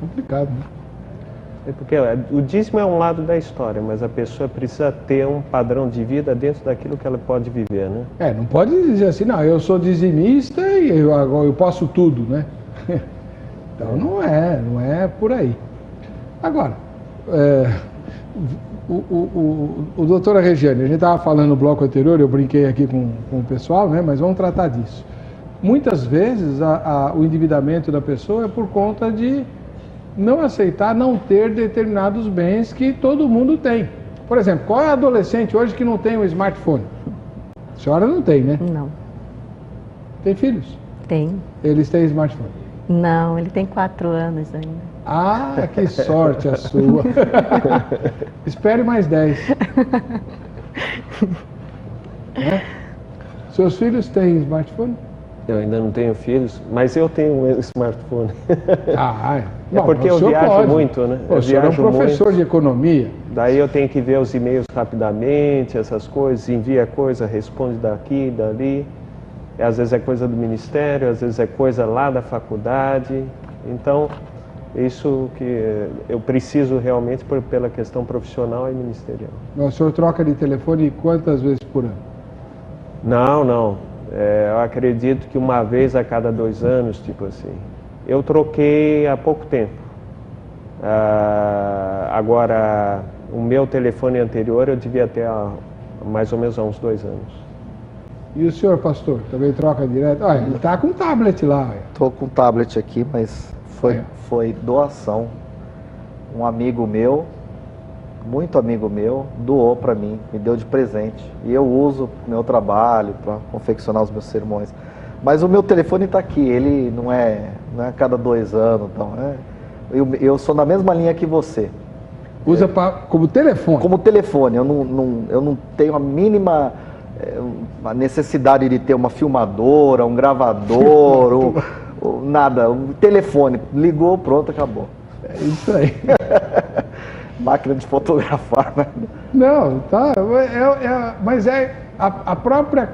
Complicado, né? Porque o dízimo é um lado da história, mas a pessoa precisa ter um padrão de vida dentro daquilo que ela pode viver, né? Não pode dizer assim, não, eu sou dizimista e eu posso tudo, né? Então não é por aí. Agora, o doutora Regiane, a gente estava falando no bloco anterior, eu brinquei aqui com o pessoal, né? Mas vamos tratar disso. Muitas vezes o endividamento da pessoa é por conta de não aceitar, não ter determinados bens que todo mundo tem. Por exemplo, qual é adolescente hoje que não tem um smartphone? A senhora não tem, né? Não. Tem filhos? Tem. Eles têm smartphone? Não, ele tem 4 anos ainda. Ah, que sorte a sua. Espere mais 10. Seus filhos têm smartphone? Eu ainda não tenho filhos, mas eu tenho um smartphone. Bom, porque eu viajo muito, né? O senhor é um professor de economia. Daí eu tenho que ver os e-mails rapidamente, essas coisas, envia coisa, responde daqui, dali. Às vezes é coisa do ministério, às vezes é coisa lá da faculdade. Então, isso que eu preciso realmente pela questão profissional e ministerial. O senhor troca de telefone quantas vezes por ano? Não. Eu acredito que uma vez a cada 2 anos, tipo assim. Eu troquei há pouco tempo. Agora, o meu telefone anterior eu devia ter mais ou menos há uns 2 anos. E o senhor, pastor, também troca direto? Ele está com tablet lá. Estou com tablet aqui, mas foi doação. Um amigo meu, muito amigo meu, doou para mim, me deu de presente. E eu uso no meu trabalho para confeccionar os meus sermões. Mas o meu telefone está aqui, ele não é a cada 2 anos. Então, eu sou na mesma linha que você. Usa como telefone? Como telefone. Eu não tenho a mínima a necessidade de ter uma filmadora, um gravador, nada. O telefone, ligou, pronto, acabou. É isso aí. Máquina de fotografar, né? Não, tá. Mas a própria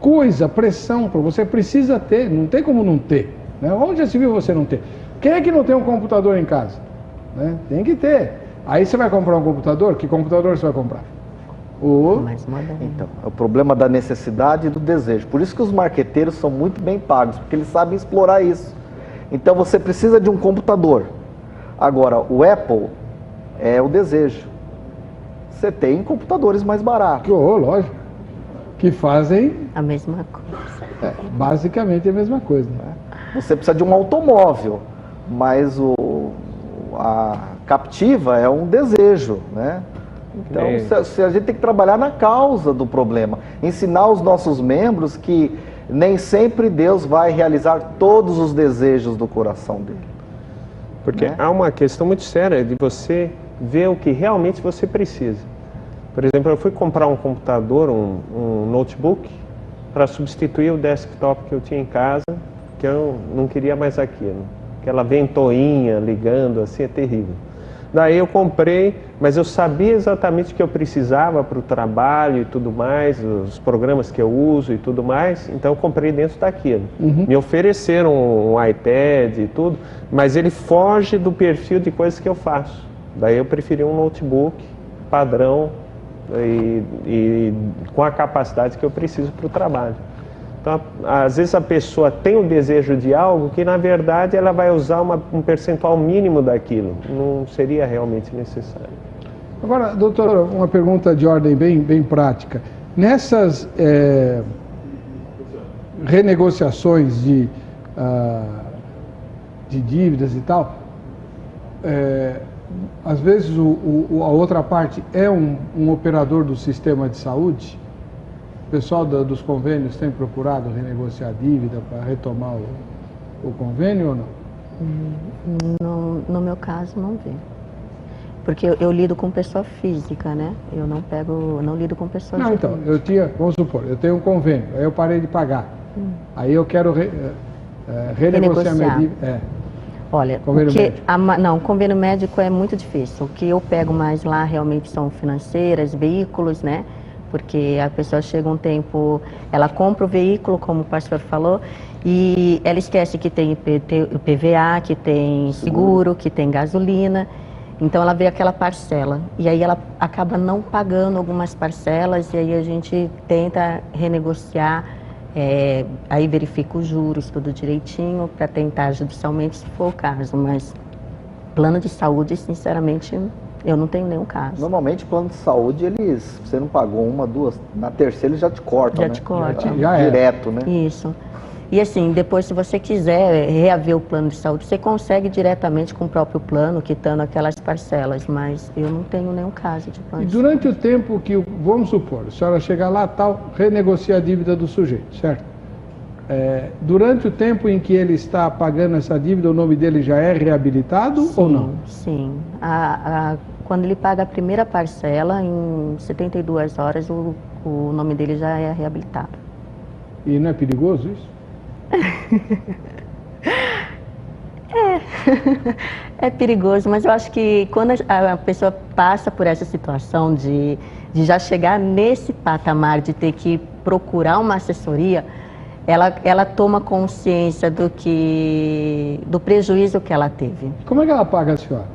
coisa, pressão, você precisa ter, não tem como não ter. Né? Onde já se viu você não ter? Quem é que não tem um computador em casa? Né? Tem que ter. Aí você vai comprar um computador, que computador você vai comprar? Então, é o problema da necessidade e do desejo. Por isso que os marqueteiros são muito bem pagos, porque eles sabem explorar isso. Então você precisa de um computador. Agora, o Apple é o desejo. Você tem computadores mais baratos. Lógico. Que fazem a mesma coisa. Basicamente a mesma coisa. Né? Você precisa de um automóvel, mas a captiva é um desejo, né? Então, a gente tem que trabalhar na causa do problema. Ensinar os nossos membros que nem sempre Deus vai realizar todos os desejos do coração dele. Porque há uma questão muito séria de você ver o que realmente você precisa. Por exemplo, eu fui comprar um computador, um notebook, para substituir o desktop que eu tinha em casa, que eu não queria mais aquilo. Aquela ventoinha ligando assim é terrível. Daí eu comprei, mas eu sabia exatamente o que eu precisava para o trabalho e tudo mais, os programas que eu uso e tudo mais, então eu comprei dentro daquilo. Me ofereceram um iPad e tudo, mas ele foge do perfil de coisas que eu faço. Daí eu preferi um notebook padrão e com a capacidade que eu preciso para o trabalho. Então, às vezes a pessoa tem o desejo de algo que, na verdade, ela vai usar um percentual mínimo daquilo. Não seria realmente necessário. Agora, doutor, uma pergunta de ordem bem prática. Nessas renegociações de dívidas e tal, às vezes a outra parte é um operador do sistema de saúde. O pessoal dos convênios tem procurado renegociar a dívida para retomar o convênio ou não? No meu caso, não vê. Porque eu lido com pessoa física, né? Eu não lido com pessoas jurídicas. Então, vamos supor, eu tenho um convênio, aí eu parei de pagar. Aí eu quero renegociar minha dívida. Olha, convênio médico é muito difícil. O que eu pego mais lá realmente são financeiras, veículos, né? Porque a pessoa chega um tempo, ela compra o veículo, como o pastor falou, e ela esquece que tem IPVA, que tem seguro, que tem gasolina. Então ela vê aquela parcela e aí ela acaba não pagando algumas parcelas e aí a gente tenta renegociar, aí verifica os juros, tudo direitinho, para tentar judicialmente se for o caso, mas plano de saúde, sinceramente, eu não tenho nenhum caso. Normalmente, plano de saúde, você não pagou uma, duas, na terceira eles já te cortam, já te cortam. Direto, né? Isso. E assim, depois, se você quiser reaver o plano de saúde, você consegue diretamente com o próprio plano, quitando aquelas parcelas, mas eu não tenho nenhum caso de plano de saúde. E durante o tempo que, vamos supor, a senhora chegar lá, renegocia a dívida do sujeito, certo? Durante o tempo em que ele está pagando essa dívida, o nome dele já é reabilitado ou não? Sim. Quando ele paga a primeira parcela, em 72 horas, o nome dele já é reabilitado. E não é perigoso isso? É perigoso, mas eu acho que quando a pessoa passa por essa situação de já chegar nesse patamar de ter que procurar uma assessoria, ela toma consciência do prejuízo que ela teve. Como é que ela paga a senhora?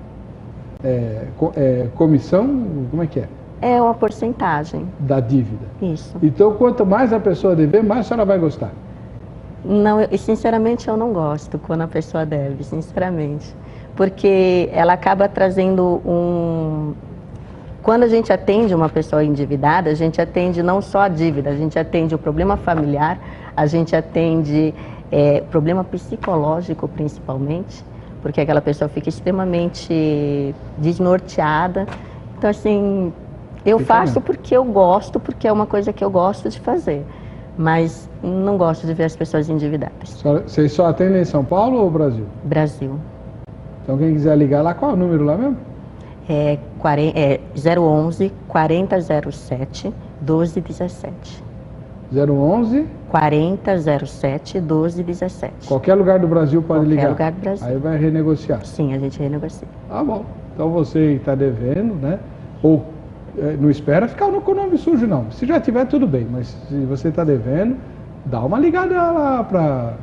Comissão? Como é que é? É uma porcentagem. Da dívida? Isso. Então, quanto mais a pessoa dever, mais a senhora vai gostar? Não, sinceramente eu não gosto quando a pessoa deve, sinceramente. Porque ela acaba trazendo Quando a gente atende uma pessoa endividada, a gente atende não só a dívida, a gente atende o problema familiar, a gente atende problema psicológico principalmente, porque aquela pessoa fica extremamente desnorteada. Então, assim, eu faço porque eu gosto, porque é uma coisa que eu gosto de fazer. Mas não gosto de ver as pessoas endividadas. Vocês só atendem em São Paulo ou Brasil? Brasil. Então quem quiser ligar lá, qual é o número lá mesmo? 011 4007 1217. 011 4007 1217. Qualquer lugar do Brasil pode ligar? Qualquer lugar do Brasil. Aí vai renegociar? Sim, a gente renegocia. Ah, bom. Então você está devendo, né? Ou não espera ficar com o nome sujo, não. Se já tiver, tudo bem. Mas se você está devendo, dá uma ligada lá para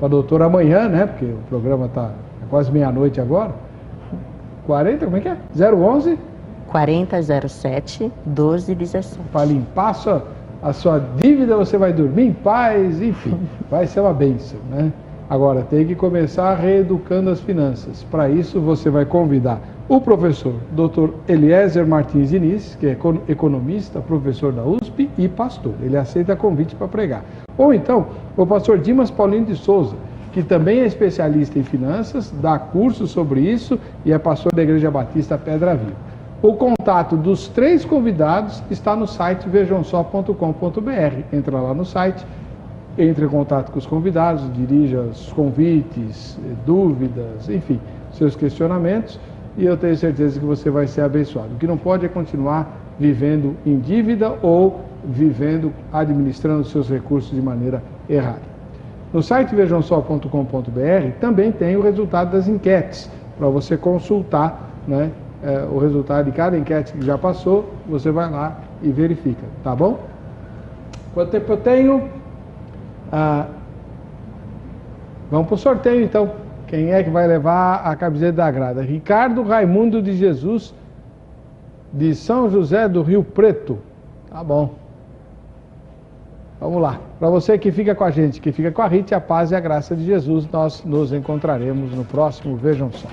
a doutora amanhã, né? Porque o programa está quase meia-noite agora. 40, como é que é? 011? 4007 1217. Para limpar a sua dívida, você vai dormir em paz, enfim. Vai ser uma bênção, né? Agora, tem que começar reeducando as finanças. Para isso, você vai convidar o professor Dr. Eliezer Martins Diniz, que é economista, professor da USP e pastor. Ele aceita convite para pregar. Ou então, o pastor Dimas Paulino de Souza, que também é especialista em finanças, dá curso sobre isso e é pastor da Igreja Batista Pedra Viva. O contato dos 3 convidados está no site vejamsó.com.br. Entra lá no site, entre em contato com os convidados, dirija os convites, dúvidas, enfim, seus questionamentos, e eu tenho certeza que você vai ser abençoado. O que não pode é continuar vivendo em dívida ou administrando seus recursos de maneira errada. No site vejamsó.com.br também tem o resultado das enquetes, para você consultar, né, o resultado de cada enquete que já passou, você vai lá e verifica, tá bom? Quanto tempo eu tenho? Vamos para o sorteio então. Quem é que vai levar a camiseta da Agrada? Ricardo Raimundo de Jesus, de São José do Rio Preto. Tá bom. Vamos lá. Para você que fica com a gente, que fica com a Rita, a paz e a graça de Jesus, nós nos encontraremos no próximo Vejam Só.